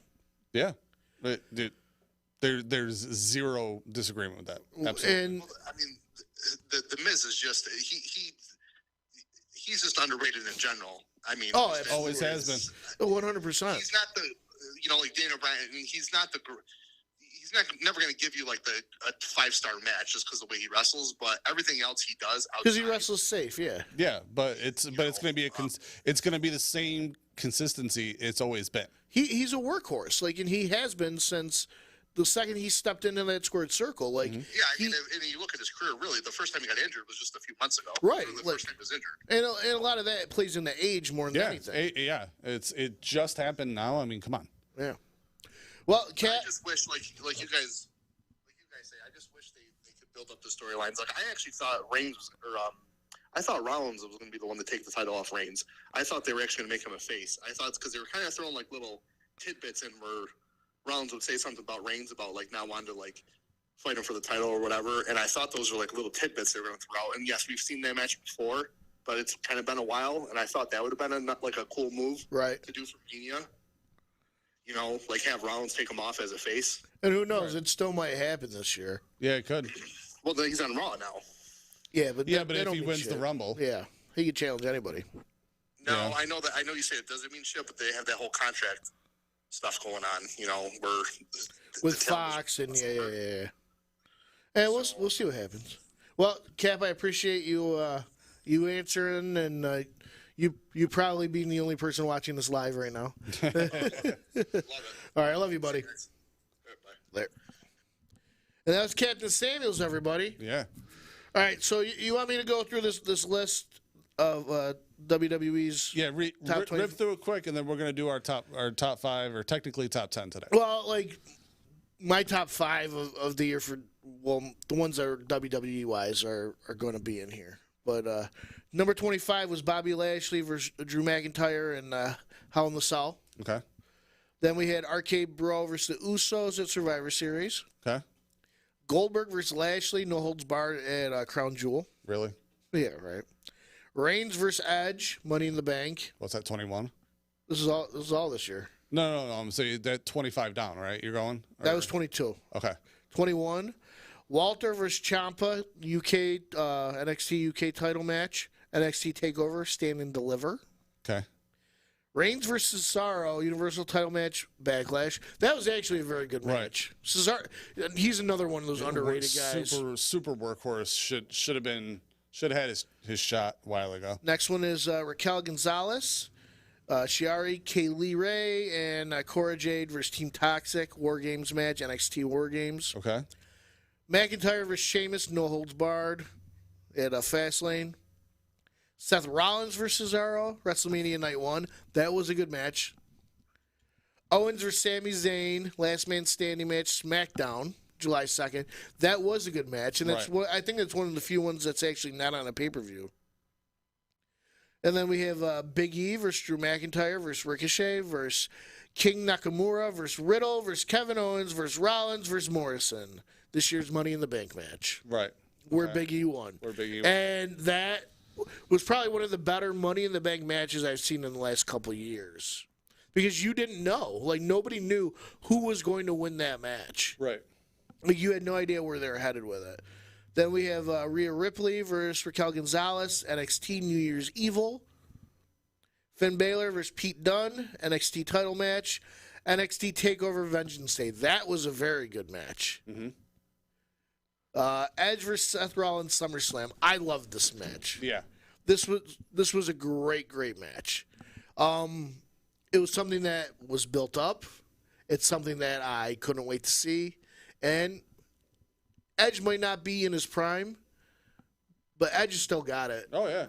S3: Yeah. But, dude, there's zero disagreement with that. Absolutely.
S2: And
S4: I mean, the Miz is just he's just underrated in general. I mean,
S3: always has been.
S2: 100%.
S4: He's not the like Daniel Bryan. I mean, he's not never going to give you like a 5-star match just because of the way he wrestles. But everything else he does
S2: because he wrestles safe. Yeah.
S3: Yeah, but it's going to be it's going to be the same consistency it's always been.
S2: He's a workhorse, like, and he has been since the second he stepped into that squared circle. Like,
S4: yeah, I mean, and you look at his career. Really, the first time he got injured was just a few months ago.
S2: Right,
S4: The first time he was injured,
S2: and a lot of that plays into age more than anything.
S3: Yeah, it just happened now. I mean, come on.
S2: Yeah. Well,
S4: I just wish, like you guys say, I just wish build up the storylines. Like, I actually thought I thought Rollins was going to be the one to take the title off Reigns. I thought they were actually going to make him a face. I thought because they were kind of throwing like little tidbits in where Rollins would say something about Reigns about like not wanting to like fight him for the title or whatever. And I thought those were like little tidbits they were going to throw out. And yes, we've seen that match before, but it's kind of been a while. And I thought that would have been like a cool move to do for Mania. You know, like have Rollins take him off as a face.
S2: And who knows? It still might happen this year.
S3: Yeah, it could.
S4: Well, then he's on Raw now.
S2: Yeah, but
S3: if he wins the Rumble,
S2: he could challenge anybody.
S4: No, yeah. I know that. I know you say it doesn't mean shit, but they have that whole contract stuff going on. You know, where
S2: with Fox and yeah. And we'll see what happens. Well, Cap, I appreciate you answering, and you probably being the only person watching this live right now.
S4: Love it.
S2: All right, I love you, buddy.
S4: Right, bye.
S2: There. And that was Captain Samuels, everybody.
S3: Yeah.
S2: All right, so you want me to go through this list of WWE's top 20?
S3: Rip through it quick, and then we're going to do our top 5, or technically top 10 today.
S2: Well, like my top 5 of the year for the ones that are WWE wise are going to be in here. But number 25 was Bobby Lashley versus Drew McIntyre and Hell in the Cell.
S3: Okay.
S2: Then we had Arcade Bro versus the Usos at Survivor Series.
S3: Okay.
S2: Goldberg versus Lashley, no holds barred at Crown Jewel.
S3: Really?
S2: Yeah, right. Reigns versus Edge, Money in the Bank.
S3: What's that, 21?
S2: This is all this year.
S3: No. I'm saying that 25 down, right? You're going?
S2: That was 22.
S3: Okay.
S2: 21. Walter versus Ciampa, UK NXT UK title match. NXT TakeOver, Stand and Deliver.
S3: Okay.
S2: Reigns versus Cesaro, Universal title match, Backlash. That was actually a very good match. Right. Cesaro, he's another one of those underrated guys.
S3: Super workhorse. Should have had his shot a while ago.
S2: Next one is Raquel Gonzalez, Shiari, Kaylee Ray, and Cora Jade versus Team Toxic, War Games match, NXT War Games.
S3: Okay.
S2: McIntyre versus Sheamus, no holds barred at Fastlane. Seth Rollins versus Cesaro, WrestleMania Night 1. That was a good match. Owens versus Sami Zayn, Last Man Standing match, SmackDown, July 2nd. That was a good match, and that's I think that's one of the few ones that's actually not on a pay-per-view. And then we have Big E versus Drew McIntyre versus Ricochet versus King Nakamura versus Riddle versus Kevin Owens versus Rollins versus Morrison. This year's Money in the Bank match.
S3: Right.
S2: Where Big E won. And that was probably one of the better Money in the Bank matches I've seen in the last couple of years. Because you didn't know. Like, nobody knew who was going to win that match.
S3: Right.
S2: Like, you had no idea where they were headed with it. Then we have Rhea Ripley versus Raquel Gonzalez, NXT New Year's Evil. Finn Balor versus Pete Dunne, NXT title match. NXT TakeOver Vengeance Day. That was a very good match. Mm-hmm. Edge versus Seth Rollins SummerSlam. I loved this match.
S3: Yeah.
S2: This was a great match. It was something that was built up. It's something that I couldn't wait to see. And Edge might not be in his prime, but Edge has still got it.
S3: Oh, yeah.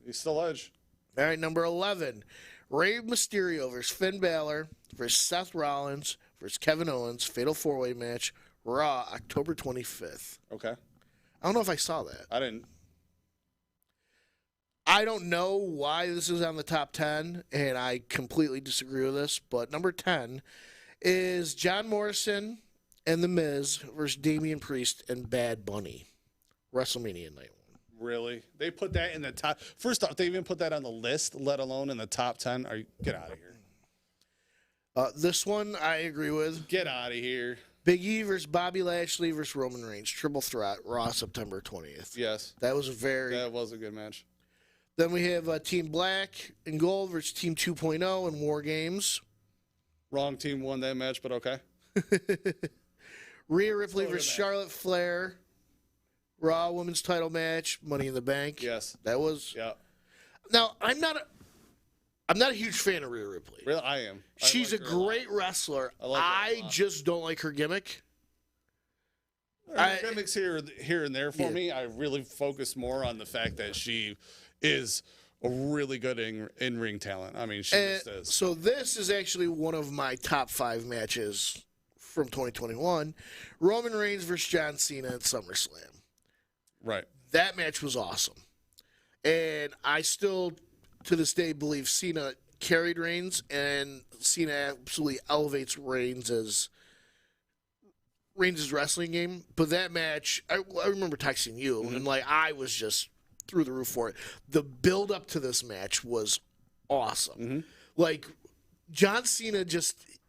S3: He's still Edge.
S2: All right, number 11. Rey Mysterio versus Finn Balor versus Seth Rollins versus Kevin Owens. Fatal 4-way match. Raw, October 25th.
S3: Okay.
S2: I don't know if I saw that.
S3: I didn't.
S2: I don't know why this is on the top 10, and I completely disagree with this, but number 10 is John Morrison and The Miz versus Damian Priest and Bad Bunny. WrestleMania Night 1.
S3: Really? They put that in the top. First off, they even put that on the list, let alone in the top 10. Get out of here.
S2: This one I agree with.
S3: Get out of here.
S2: Big E versus Bobby Lashley versus Roman Reigns. Triple threat. Raw, September 20th.
S3: Yes.
S2: That was a good
S3: match.
S2: Then we have Team Black and Gold versus Team 2.0 in War Games.
S3: Wrong team won that match, but okay.
S2: Rhea Ripley versus Charlotte Flair. Raw Women's title match. Money in the Bank.
S3: Yes.
S2: That was.
S3: Yeah.
S2: Now, I'm not a huge fan of Rhea Ripley.
S3: Really, I am.
S2: She's a great wrestler. I just don't like her gimmick.
S3: Gimmicks here and there for me. I really focus more on the fact that she is a really good in-ring talent. I mean, she just is.
S2: So this is actually one of my top 5 matches from 2021. Roman Reigns versus John Cena at SummerSlam.
S3: Right.
S2: That match was awesome. And I still, to this day, believe Cena carried Reigns, and Cena absolutely elevates Reigns' wrestling game. But that match, I remember texting you, and I was just through the roof for it. The build up to this match was awesome. John Cena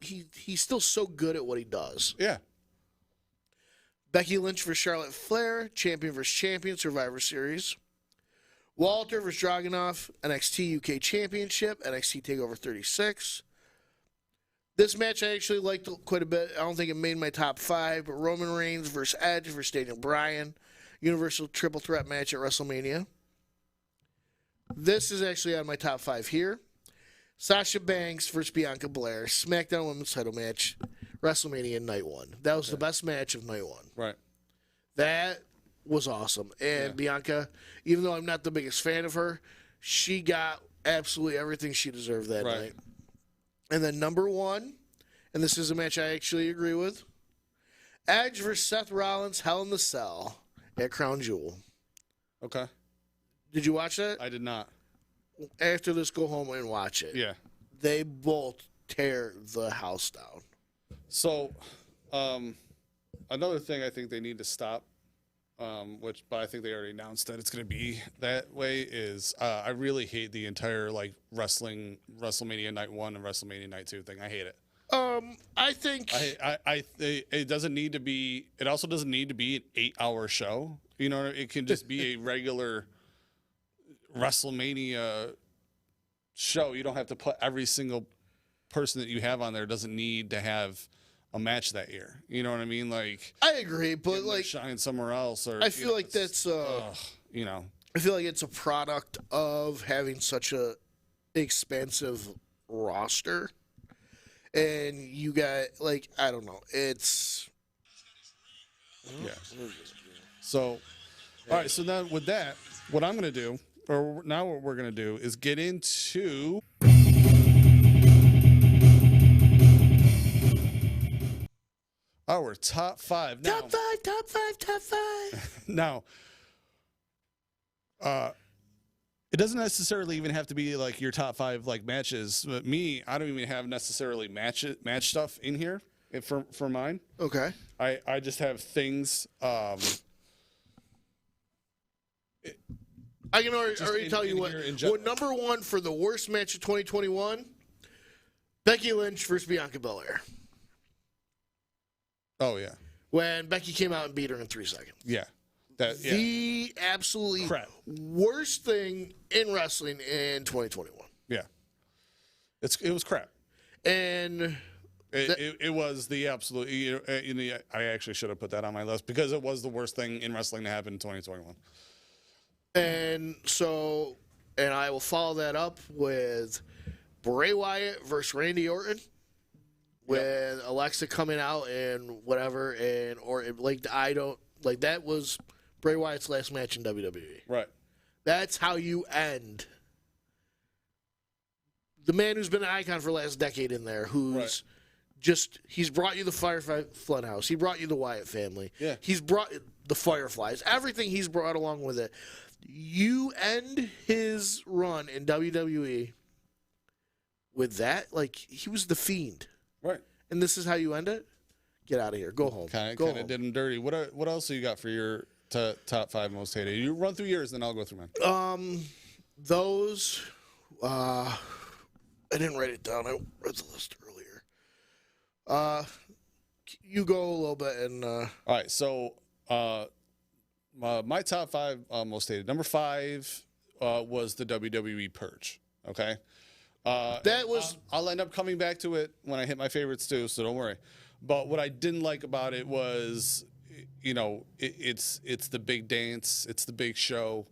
S2: he's still so good at what he does.
S3: Yeah.
S2: Becky Lynch for Charlotte Flair, champion versus champion, Survivor Series. Walter versus Dragunov, NXT UK Championship, NXT TakeOver 36. This match I actually liked quite a bit. I don't think it made my top 5, but Roman Reigns versus Edge versus Daniel Bryan, Universal Triple Threat match at WrestleMania. This is actually on my top 5 here. Sasha Banks versus Bianca Belair, SmackDown Women's title match, WrestleMania Night 1. That was the best match of Night 1.
S3: Right.
S2: That was awesome. And Bianca, even though I'm not the biggest fan of her, she got absolutely everything she deserved that night. And then number 1, and this is a match I actually agree with, Edge versus Seth Rollins, Hell in the Cell at Crown Jewel.
S3: Okay.
S2: Did you watch that?
S3: I did not.
S2: After this, go home and watch it.
S3: Yeah.
S2: They both tear the house down.
S3: So, another thing I think they need to stop, but I think they already announced that it's going to be that way, is I really hate the entire WrestleMania Night 1 and WrestleMania Night 2 thing. I hate it.
S2: I think
S3: it doesn't need to be. It also doesn't need to be an 8-hour show. You know, it can just be a regular WrestleMania show. You don't have to put every single person that you have on there doesn't need to have a match that year. You know what I mean? Like,
S2: I agree, but
S3: shine somewhere else. Or
S2: I feel like that's
S3: you know,
S2: I feel like it's a product of having such a expansive roster, and you got I don't know. It's
S3: So, all right. So now with that, what I'm going to do, or now what we're going to do, is get into our top 5. Now,
S2: top five.
S3: now, it doesn't necessarily even have to be like your top 5 matches. But me, I don't even have necessarily match stuff in here for mine.
S2: Okay.
S3: I just have things.
S2: I can already tell you what number 1 for the worst match of 2021, Becky Lynch versus Bianca Belair.
S3: Oh, yeah.
S2: When Becky came out and beat her in 3 seconds.
S3: Yeah.
S2: The absolutely worst thing in wrestling in 2021.
S3: Yeah. It was crap.
S2: And
S3: it was the absolute. I actually should have put that on my list because it was the worst thing in wrestling to happen in 2021.
S2: And so, and I will follow that up with Bray Wyatt versus Randy Orton. With Alexa coming out and whatever, and that was Bray Wyatt's last match in WWE.
S3: Right.
S2: That's how you end the man who's been an icon for the last decade in there, who's he's brought you the Firefly Funhouse. He brought you the Wyatt family.
S3: Yeah.
S2: He's brought the Fireflies. Everything he's brought along with it. You end his run in WWE with that, he was the Fiend.
S3: Right.
S2: And this is how you end it? Get out of here. Go home.
S3: Kind of did him dirty. What else do you got for your top 5 most hated? You run through yours, then I'll go through mine.
S2: Those, I didn't write it down. I read the list earlier. You go a little bit and.
S3: All right. So, my top 5 most hated. Number 5 was the WWE Purge. Okay.
S2: That was.
S3: I'll end up coming back to it when I hit my favorites too, so don't worry. But what I didn't like about it was, it's the big dance, it's the big show,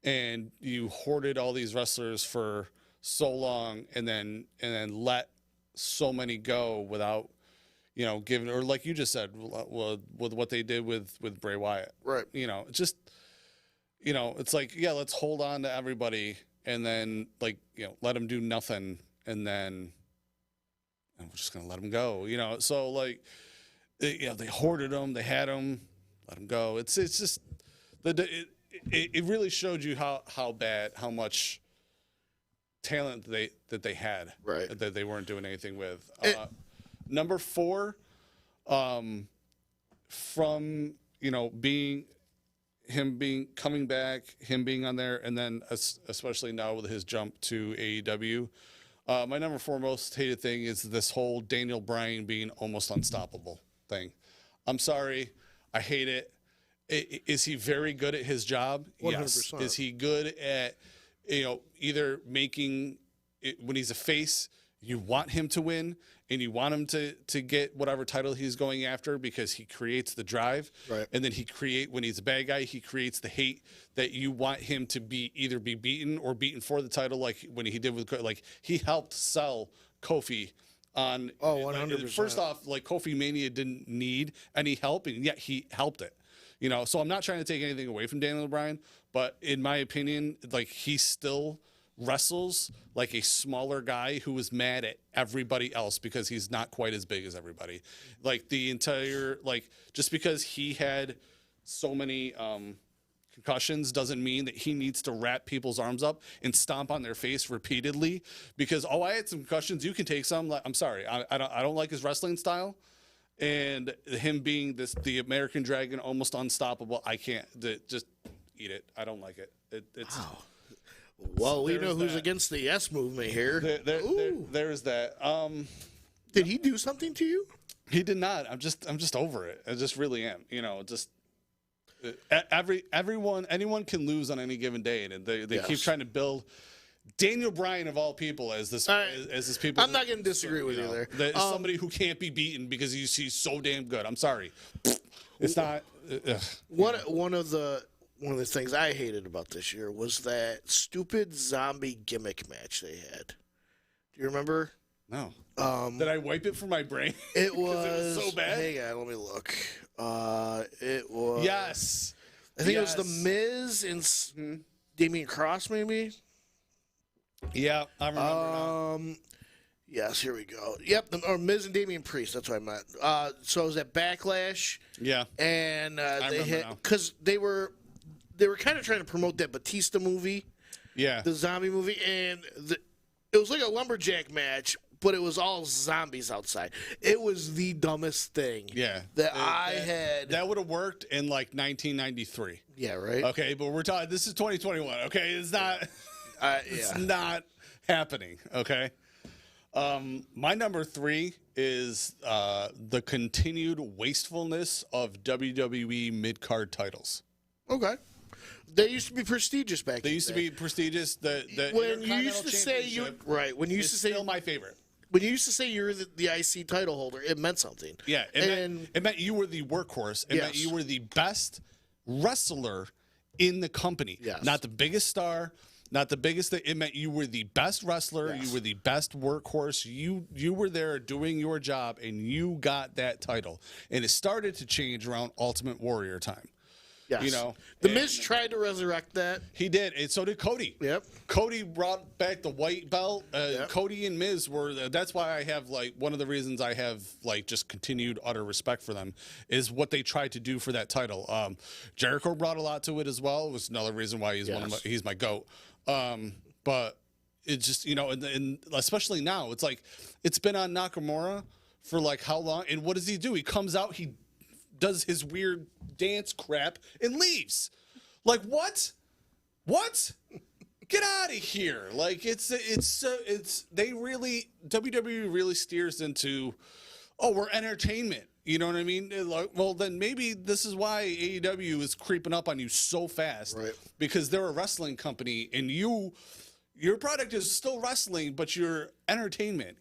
S3: and you hoarded all these wrestlers for so long, and then let so many go without, giving, or like you just said, with what they did with Bray Wyatt.
S2: Right.
S3: It's like, let's hold on to everybody. And then, let them do nothing, and then we're just gonna let them go. So they hoarded them, they had them, let them go. It's just It really showed you how much talent that they had,
S2: right?
S3: That they weren't doing anything with. Number 4, from coming back, him being on there, and then especially now with his jump to AEW. My number 4 most hated thing is this whole Daniel Bryan being almost unstoppable thing. I'm sorry, I hate it. Is he very good at his job?
S2: 100%.
S3: Yes. Is he good at either making it, when he's a face, you want him to win and you want him to get whatever title he's going after because he creates the drive.
S2: Right.
S3: And then when he's a bad guy, he creates the hate that you want him to either be beaten or beaten for the title, like when he did with, like, he helped sell Kofi on.
S2: 100%.
S3: First off, like, Kofi Mania didn't need any help, and yet he helped it. So I'm not trying to take anything away from Daniel Bryan, but in my opinion, like, he still wrestles like a smaller guy who is mad at everybody else because he's not quite as big as everybody. Like, the entire, like, just because he had so many concussions doesn't mean that he needs to wrap people's arms up and stomp on their face repeatedly because, I had some concussions, you can take some. I'm sorry, I don't like his wrestling style. And him being the American Dragon, almost unstoppable, I can't. Just eat it. I don't like it. It's.
S2: Wow. Well, we know who's against the yes movement here.
S3: There's that.
S2: Did he do something to you?
S3: He did not. I'm just over it. I just really am. Anyone can lose on any given day, and they keep trying to build Daniel Bryan of all people as this people.
S2: I'm not going to disagree with you there.
S3: Somebody who can't be beaten because he's so damn good. I'm sorry. It's not.
S2: One of the things I hated about this year was that stupid zombie gimmick match they had. Do you remember?
S3: No. Did I wipe it from my brain?
S2: It was
S3: so bad.
S2: Hang on, let me look. It was.
S3: Yes.
S2: I think it was The Miz and Damian Cross, maybe.
S3: Yeah, I remember now.
S2: Yes, here we go. Yep, or Miz and Damian Priest. That's what I meant. So it was at Backlash.
S3: Yeah,
S2: and they hit
S3: now.
S2: Because they were kind of trying to promote that Batista movie.
S3: Yeah,
S2: the zombie movie, and it was like a lumberjack match, but it was all zombies outside. It was the dumbest thing.
S3: Yeah,
S2: I had.
S3: That would have worked in like 1993.
S2: Yeah, right.
S3: Okay, but we're talking. This is 2021. Okay, it's not. It's not happening. Okay. My number 3 is the continued wastefulness of WWE mid-card titles.
S2: Okay. They used to be prestigious back then.
S3: They used to be prestigious.
S2: When you used to say when you used to say
S3: still my favorite.
S2: When you used to say you're the IC title holder, it meant something.
S3: Yeah, it meant you were the workhorse. It meant you were the best wrestler in the company.
S2: Yes.
S3: Not the biggest star. Not the biggest thing. It meant you were the best wrestler. Yes. You were the best workhorse. You were there doing your job, and you got that title. And it started to change around Ultimate Warrior time.
S2: Yes. The Miz tried to resurrect that.
S3: He did, and so did Cody.
S2: Yep.
S3: Cody brought back the white belt. Cody and Miz were. That's why I have one of the reasons I have just continued utter respect for them is what they tried to do for that title. Jericho brought a lot to it as well. It was another reason why he's my GOAT. But it just and especially now it's been on Nakamura for how long? And what does he do? He comes out, he does his weird dance crap and leaves. What? Get out of here! WWE really steers into, we're entertainment. You know what I mean? Well, then maybe this is why AEW is creeping up on you so fast,
S2: right?
S3: Because they're a wrestling company, and your product is still wrestling, but you're entertainment.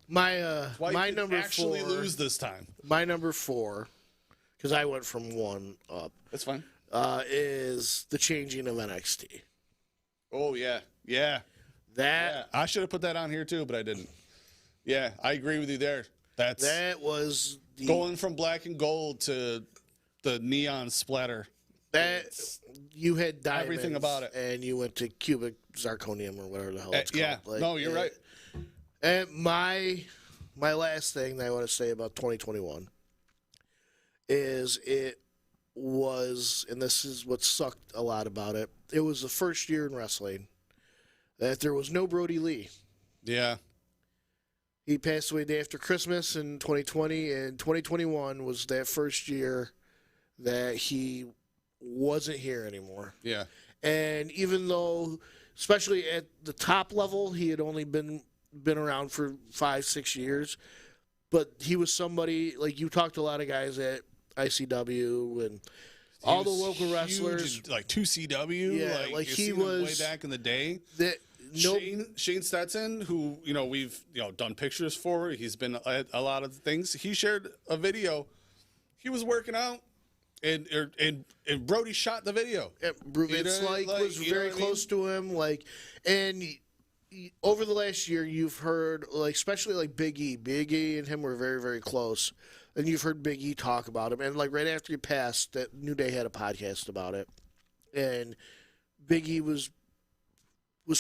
S2: My number
S3: actually
S2: 4
S3: lose this time.
S2: My number 4, because I went from 1 up.
S3: That's fine.
S2: Is the changing of NXT.
S3: Oh yeah. I should have put that on here too, but I didn't. Yeah, I agree with you there. That
S2: was
S3: going from black and gold to the neon splatter.
S2: You had diamonds,
S3: everything about it,
S2: and you went to cubic zirconium or whatever the hell it's called.
S3: Yeah, no, you're right.
S2: And my last thing that I want to say about 2021 is was, and this is what sucked a lot about it, it was the first year in wrestling that there was no Brody Lee.
S3: Yeah.
S2: He passed away the day after Christmas in 2020, and 2021 was that first year that he wasn't here anymore.
S3: Yeah.
S2: And even though, especially at the top level, he had only been around for 5-6 years, but he was somebody, like, you talked to a lot of guys at ICW and all the local wrestlers.
S3: In, like 2CW.
S2: Yeah, like he was
S3: way back in the day.
S2: That
S3: Shane Stetson, who we've done pictures for, he's been at a lot of things. He shared a video. He was working out, and Brody shot the video.
S2: It's was very close to him. Over the last year, you've heard, like, especially like Big E and him were very, very close. And you've heard Big E talk about him. And like right after he passed, that New Day had a podcast about it, and Big E was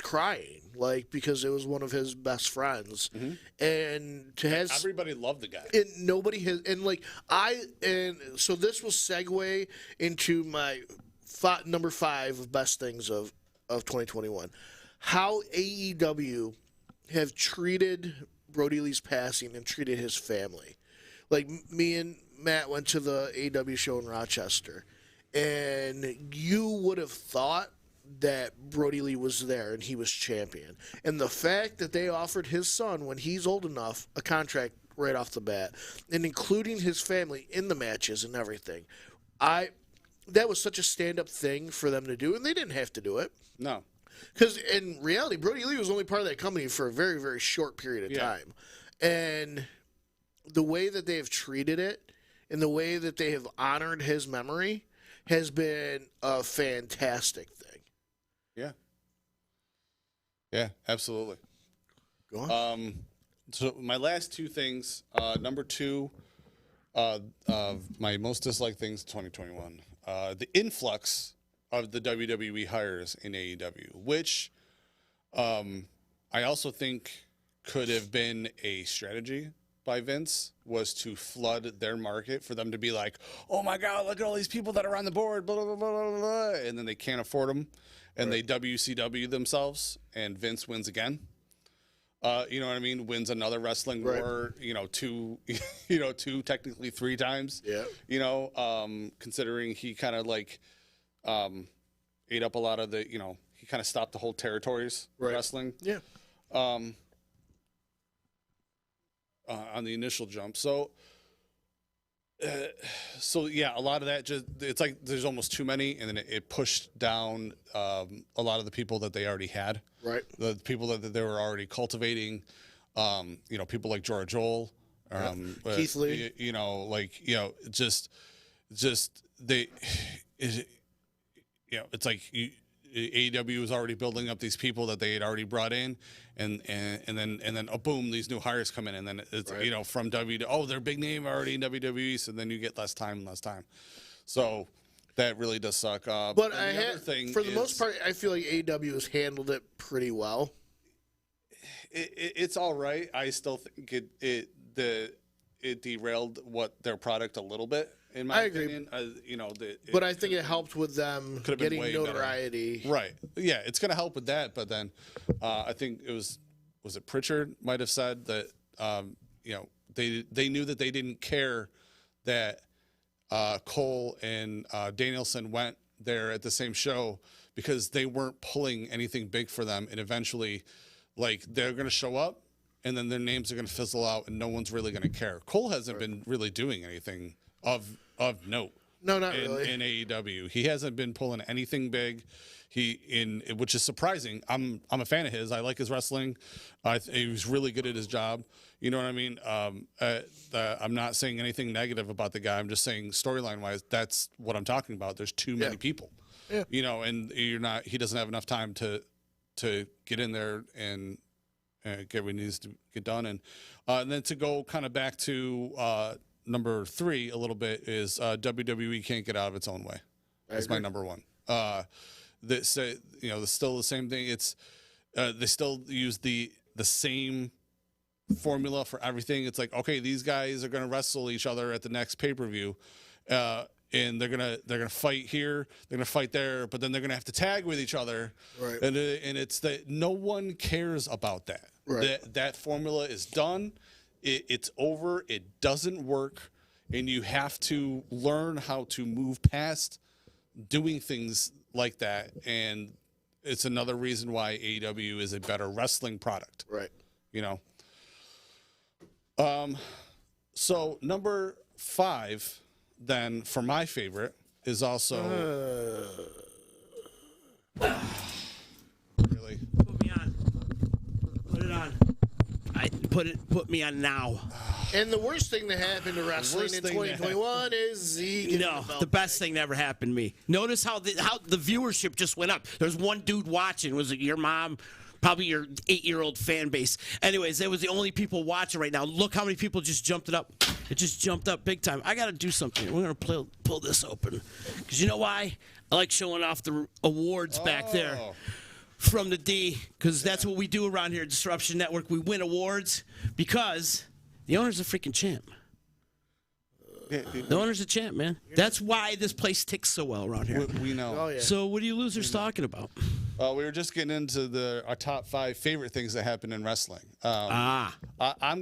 S2: crying, like, because it was one of his best friends. Mm-hmm. And to have
S3: everybody loved the guy.
S2: And nobody has, and so this will segue into my number 5 of best things of 2021. How AEW have treated Brody Lee's passing and treated his family. Like, me and Matt went to the AEW show in Rochester, and you would have thought that Brody Lee was there and he was champion. And the fact that they offered his son, when he's old enough, a contract right off the bat, and including his family in the matches and everything, that was such a stand-up thing for them to do, and they didn't have to do it.
S3: No.
S2: Because in reality, Brody Lee was only part of that company for a very, very short period of time. And the way that they have treated it and the way that they have honored his memory has been a fantastic thing.
S3: Yeah. Yeah, absolutely.
S2: Go on.
S3: So my last 2 things, number 2 of my most disliked things 2021, the influx of the WWE hires in AEW, which I also think could have been a strategy by Vince, was to flood their market for them to be like, oh my God, look at all these people that are on the board, blah, blah, blah, blah, blah, and then they can't afford them, and they WCW themselves, and Vince wins again. You know what I mean? Wins another wrestling war, 2, 2, technically 3 times. Yeah. Considering he kind of like ate up a lot of the, he kind of stopped the whole territories wrestling.
S2: Yeah.
S3: On the initial jump. So yeah, a lot of that it's like there's almost too many, and then it pushed down a lot of the people that they already had. Right. The people that they were already cultivating, people like George Joel,
S2: Keith Lee,
S3: just they, it's like AEW was already building up these people that they had already brought in, and then boom, these new hires come in, and then it's from WWE to, they're big name already in WWE, so then you get less time. So that really does suck.
S2: But for the most part, I feel like AEW has handled it pretty well.
S3: It's all right. I still think it derailed their product a little bit. In my opinion,
S2: but I think it helped with them getting notoriety.
S3: Better. Right. Yeah, it's going to help with that. But then I think was it Pritchard might have said that, they knew that they didn't care that Cole and Danielson went there at the same show because they weren't pulling anything big for them. And eventually, they're going to show up and then their names are going to fizzle out and no one's really going to care. Cole hasn't been really doing anything of note.
S2: No, not really.
S3: In AEW, he hasn't been pulling anything big. Which is surprising. I'm a fan of his. I like his wrestling. He was really good at his job. You know what I mean? I'm not saying anything negative about the guy. I'm just saying storyline wise, that's what I'm talking about. There's too many people. Yeah. And he doesn't have enough time to get in there and get what he needs to get done. And then to go kind of back to number 3 a little bit is WWE can't get out of its own way. That's my number 1. It's still the same thing. It's they still use the same formula for everything. It's like, okay, these guys are going to wrestle each other at the next pay-per-view. and they're gonna fight here, they're gonna fight there, but then they're gonna have to tag with each other,
S2: Right.
S3: And it's that no one cares about that.
S2: Right.
S3: That formula is done. It's over. It doesn't work, and you have to learn how to move past doing things like that. And it's another reason why AEW is a better wrestling product.
S2: Right.
S3: You know. So number 5, then for my favorite is also really
S5: Put me on. Put it on. Put me on now.
S2: And the worst thing that happened to wrestling
S3: worst
S2: in
S3: thing that
S2: 2021 is Z getting
S5: No,
S2: belt
S5: the
S2: back.
S5: best thing that ever happened to me. Notice how the viewership just went up. There's one dude watching. Was it your mom? Probably your 8-year-old fan base. Anyways, that was the only people watching right now. Look how many people just jumped it up. It just jumped up big time. I got to do something. We're going to pull this open. Because you know why? I like showing off the awards back there from the D. Because that's what we do around here at Disruption Network. We win awards because the owner's a freaking champ. The owner's a champ, man. That's why this place ticks so well around here.
S3: we know.
S2: Oh, yeah.
S5: So what are you losers talking about?
S3: We were just getting into our top 5 favorite things that happen in wrestling. I'm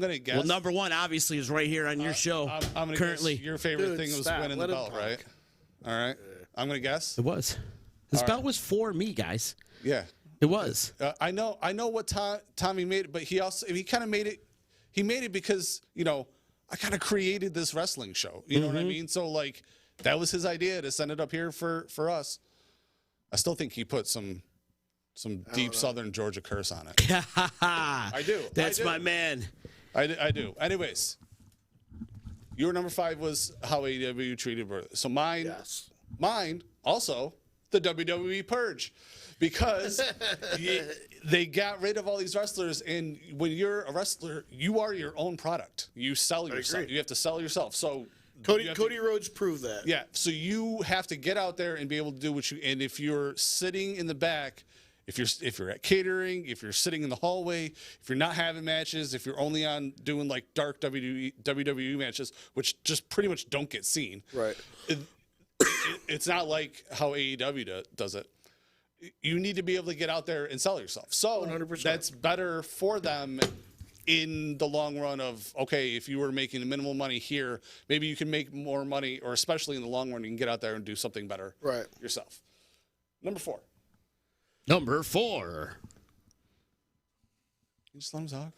S3: gonna guess.
S5: Well, number 1 obviously is right here on your show.
S3: I'm gonna
S5: currently.
S3: guess your favorite
S2: Dude,
S3: thing was
S2: stop.
S3: winning
S2: Let
S3: the
S2: him
S3: belt,
S2: talk.
S3: right? All right. I'm gonna guess.
S5: It was. This belt was for me, guys.
S3: Yeah.
S5: It was.
S3: I know what Tommy made it, but he kind of made it. He made it because I kind of created this wrestling show. You know what I mean? So like that was his idea to send it up here for us. I still think he put some deep Southern Georgia curse on it. I do.
S5: That's
S3: I do.
S5: my man.
S3: I do. Anyways, your number 5 was how AEW treated brothers. So mine also the WWE Purge, because they got rid of all these wrestlers, and when you're a wrestler, you are your own product. You sell yourself.
S2: agree.
S3: You have to sell yourself. So
S2: Cody Rhodes proved that.
S3: yeah. So you have to get out there and be able to do what you. And if you're sitting in the back, if you're at catering, if you're sitting in the hallway, if you're not having matches, if you're only on doing like dark WWE matches, which just pretty much don't get seen.
S2: Right.
S3: It's not like how AEW does it. You need to be able to get out there and sell yourself. So
S2: 100%.
S3: that's better for them in the long run of, okay, if you were making the minimal money here, maybe you can make more money, or especially in the long run, you can get out there and do something better yourself. Number 4.
S5: Number 4.
S3: You just let him talk.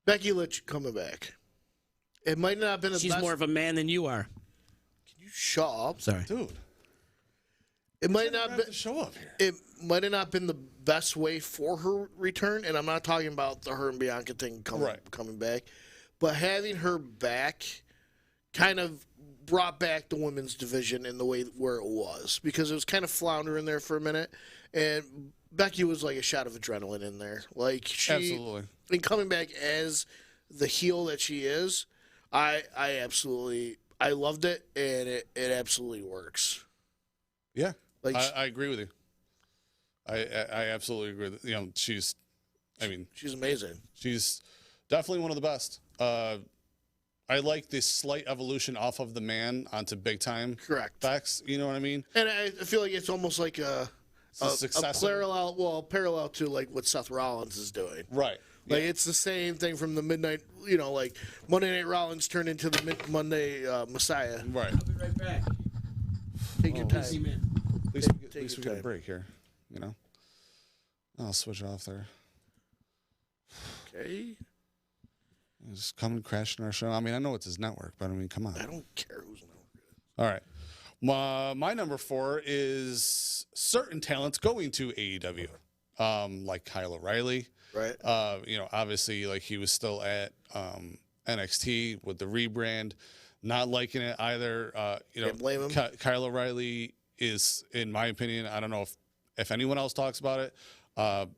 S2: Becky Lynch coming back. It might not have been the
S5: She's
S2: best.
S5: more of a man than you are.
S2: Can you shut up?
S5: Sorry.
S3: Dude.
S2: It might not
S3: Have
S2: be.
S3: to show up here.
S2: It might have not been the best way for her return, and I'm not talking about the her and Bianca thing coming back, but having her back kind of brought back the women's division in the way where it was, because it was kind of floundering there for a minute, and Becky was like a shot of adrenaline in there. Like
S3: Absolutely.
S2: And coming back as the heel that she is, I loved it, and it absolutely works.
S3: Yeah.
S2: Like
S3: I agree with you. I absolutely agree with you. She's
S2: amazing.
S3: She's definitely one of the best. I like this slight evolution off of the man onto big time.
S2: Correct.
S3: Facts. You know what I mean?
S2: And I feel like it's almost like a parallel to like what Seth Rollins is doing.
S3: Right.
S2: Like it's the same thing from the midnight, like Monday Night Rollins turned into the Monday Messiah.
S3: Right.
S5: I'll be right back.
S2: Take your time.
S5: Easy, man.
S3: At least we
S2: Take your
S3: get a
S2: time.
S3: break here. I'll switch off there.
S2: Okay.
S3: Just coming crashing our show. I mean, I know it's his network, but I mean, come on.
S2: I don't care who's not.
S3: All right. My number 4 is certain talents going to AEW, like Kyle O'Reilly.
S2: Right.
S3: Obviously, like he was still at NXT with the rebrand, not liking it either.
S2: Can't blame him.
S3: Kyle O'Reilly is, in my opinion, I don't know if anyone else talks about it.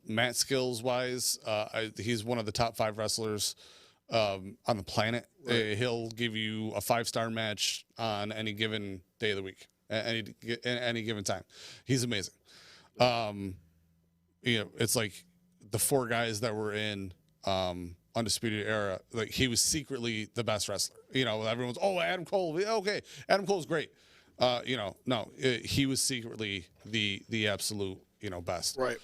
S3: Mat skills wise, he's one of the top 5 wrestlers on the planet. Right. He'll give you a 5-star match on any given day of the week, at any given time. He's amazing. It's like the 4 guys that were in Undisputed Era, like he was secretly the best wrestler. You know, everyone's Adam Cole. Okay, Adam Cole's great. He was secretly the absolute best.
S2: Right.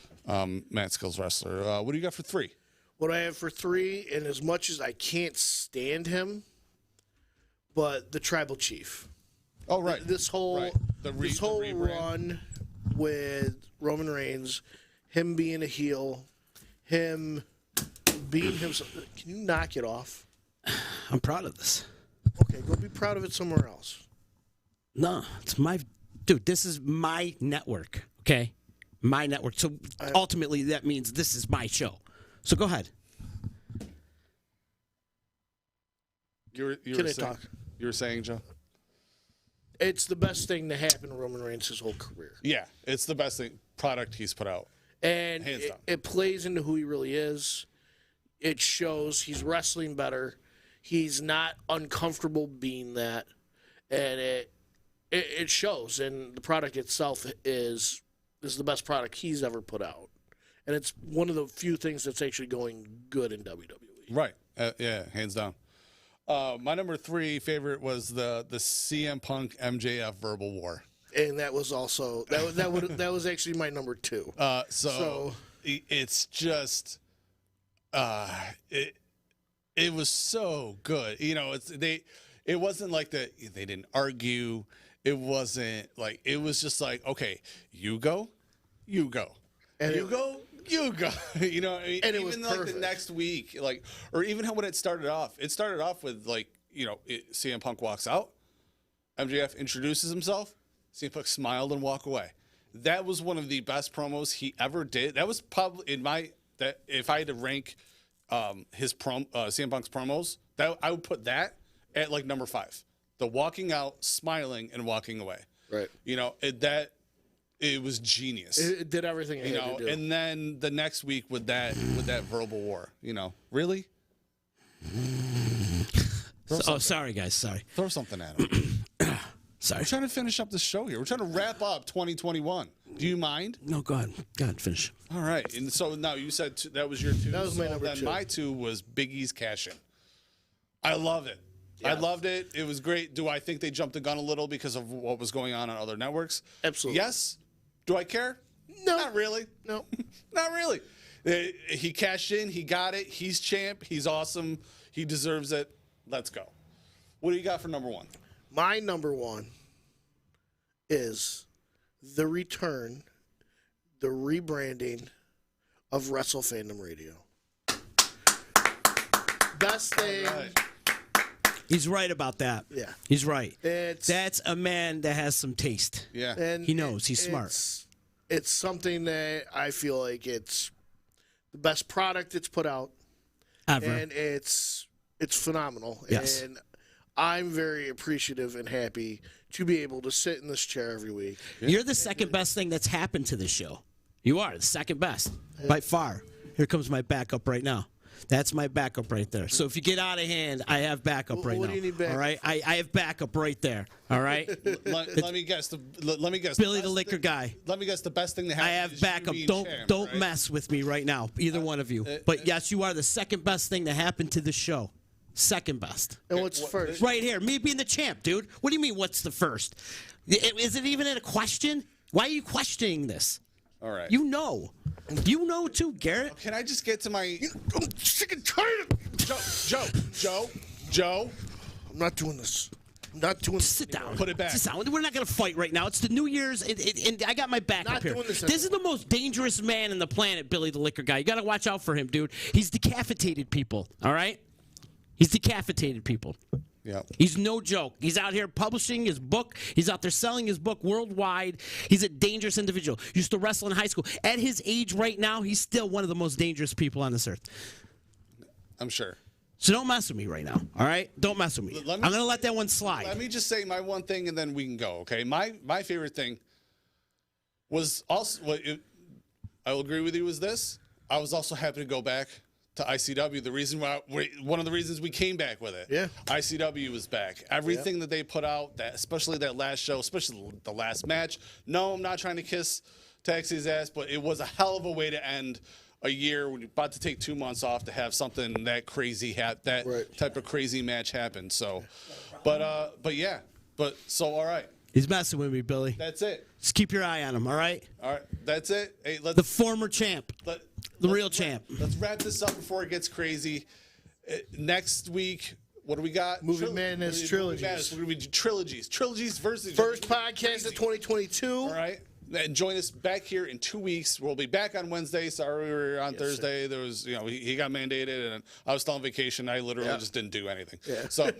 S3: Matt Skills wrestler. What do you got for 3?
S2: What I have for 3, and as much as I can't stand him, but the Tribal Chief.
S3: Oh, right.
S2: This whole
S3: right.
S2: this whole run with Roman Reigns, him being a heel, him being himself. Can you knock it off?
S5: I'm proud of this.
S2: Okay, go be proud of it somewhere else.
S5: No, it's my dude. This is my network. Okay, my network. So ultimately, that means this is my show. So go ahead.
S3: You were saying, Joe?
S2: It's the best thing to happen to Roman Reigns his whole career.
S3: Yeah, it's the best product he's put out.
S2: And it plays into who he really is. It shows he's wrestling better. He's not uncomfortable being that. And it shows. And the product itself is the best product he's ever put out. And it's one of the few things that's actually going good in WWE.
S3: Right. Yeah, hands down. My number 3 favorite was the CM Punk MJF verbal war.
S2: And that was also that was actually my number 2.
S3: So it's just it was so good. You know, it wasn't like they didn't argue. It wasn't like, it was just like, okay, you go. And you go. You know, I mean,
S2: and it
S3: even
S2: was
S3: like
S2: perfect.
S3: the next week, like, or even when it started off with like, CM Punk walks out, MJF introduces himself, CM Punk smiled and walked away. That was one of the best promos he ever did. That was probably if I had to rank CM Punk's promos, that I would put that at like number 5. The walking out, smiling, and walking away.
S2: Right.
S3: It was genius.
S2: It did everything it had to do.
S3: And then the next week with that verbal war, really?
S5: Sorry, guys. Sorry.
S3: Throw something at him.
S5: Sorry.
S3: We're trying to finish up the show here. We're trying to wrap up 2021. Do you mind?
S5: No, go ahead. Go ahead, finish.
S3: All right. And so now you said that was your 2.
S2: That was my number 2.
S3: My 2 was Big E's cash-in. I love it.
S2: Yeah.
S3: I loved it. It was great. Do I think they jumped the gun a little because of what was going on other networks?
S2: Absolutely.
S3: Yes. Do I care?
S2: No.
S3: Not really.
S2: No.
S3: Not really. He cashed in. He got it. He's champ. He's awesome. He deserves it. Let's go. What do you got for number 1?
S2: My number 1 is the return, the rebranding of Wrestle Fandom Radio. Best thing.
S3: Right.
S5: He's right about that.
S2: Yeah.
S5: He's right.
S2: That's
S5: a man that has some taste.
S3: Yeah.
S2: And
S5: he knows. He's smart.
S2: It's something that I feel like it's the best product it's put out.
S5: Ever.
S2: And it's phenomenal.
S5: Yes.
S2: And I'm very appreciative and happy to be able to sit in this chair every week.
S5: You're the second best thing that's happened to this show. You are the second best by far. Here comes my backup right now. That's my backup right there. So if you get out of hand, I have backup right now.
S2: What do you need backup?
S5: All right, I have backup right there. All right.
S3: Let me guess.
S5: Billy the liquor guy.
S3: Let me guess. The best thing that happened.
S5: I have
S3: is
S5: backup.
S3: you being champ,
S5: Don't
S3: right?
S5: mess with me right now, either one of you. But yes, you are the second best thing that happened to the show. Second best.
S2: And what's first?
S5: Right here, me being the champ, dude. What do you mean? What's the first? Is it even a question? Why are you questioning this?
S3: All right.
S5: You know too, Garrett.
S3: Can I just get to my
S2: I'm sick and tired of
S3: Joe?
S2: I'm not doing this. I'm not doing this.
S5: Sit down.
S3: Put it back.
S5: Sit down. We're not going to fight right now. It's the New Year's, and I got my back
S2: Not
S5: up here.
S2: doing this
S5: This is the most dangerous man on the planet, Billy the liquor guy. You got to watch out for him, dude. He's decapitated people, all right? He's decapitated people.
S3: Yeah.
S5: He's no joke. He's out here publishing his book. He's out there selling his book worldwide. He's a dangerous individual. Used to wrestle in high school. At his age right now, he's still one of the most dangerous people on this earth.
S3: I'm sure.
S5: So don't mess with me right now, all right? Don't mess with me. I'm going to let that one slide.
S3: Let me just say my one thing, and then we can go. Okay. My favorite thing was also I will agree with you was this. I was also happy to go back to ICW. The reason why one of the reasons we came back with it.
S2: Yeah.
S3: ICW was back. Everything that they put out, that especially that last show, especially the last match. No, I'm not trying to kiss Taxi's ass, but it was a hell of a way to end a year, when you're about to take 2 months off to have something that crazy type of crazy match happen. So, but yeah, so all right.
S5: He's messing with me, Billy.
S3: That's it.
S5: Just keep your eye on him, all right?
S3: All right, that's it. Hey,
S5: The former champ. The real champ.
S3: Let's wrap this up before it gets crazy. Next week, what do we got?
S2: Movie Madness trilogies.
S3: We're going to be trilogies. Trilogies versus...
S2: First podcast of 2022.
S3: All right. And join us back here in 2 weeks. We'll be back on Wednesday. Sorry we were on Thursday. Sir. There was, he got mandated, and I was still on vacation. I literally just didn't do anything. Yeah. So,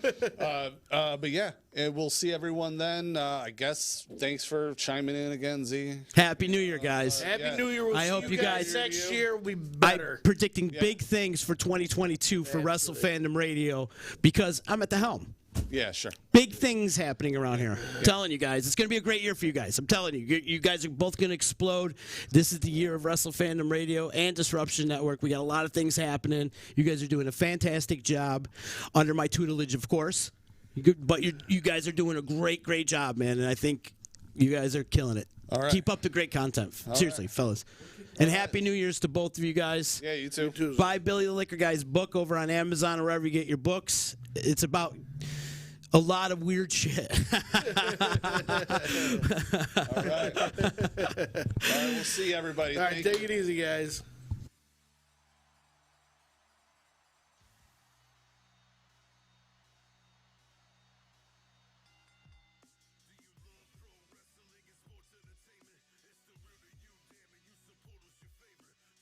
S3: but yeah, and we'll see everyone then. I guess thanks for chiming in again, Z.
S5: Happy New Year, guys.
S2: Happy New Year. We'll
S5: I
S2: see
S5: hope you guys
S2: next year will be better.
S5: I'm predicting big things for 2022 for Wrestle Fandom Radio because I'm at the helm.
S3: Yeah, sure.
S5: Big things happening around here. I'm telling you guys, it's going to be a great year for you guys. I'm telling you, you guys are both going to explode. This is the year of Wrestle Fandom Radio and Disruption Network. We got a lot of things happening. You guys are doing a fantastic job under my tutelage, of course. But you guys are doing a great job, man. And I think you guys are killing it.
S3: All right.
S5: Keep up the great content. Seriously, fellas. And Happy New Year's to both of you guys.
S3: Yeah, you too.
S5: Buy Billy the Liquor Guy's book over on Amazon or wherever you get your books. It's about a lot of weird shit.
S3: All right. All right, we'll see everybody.
S2: All right, take it easy, guys.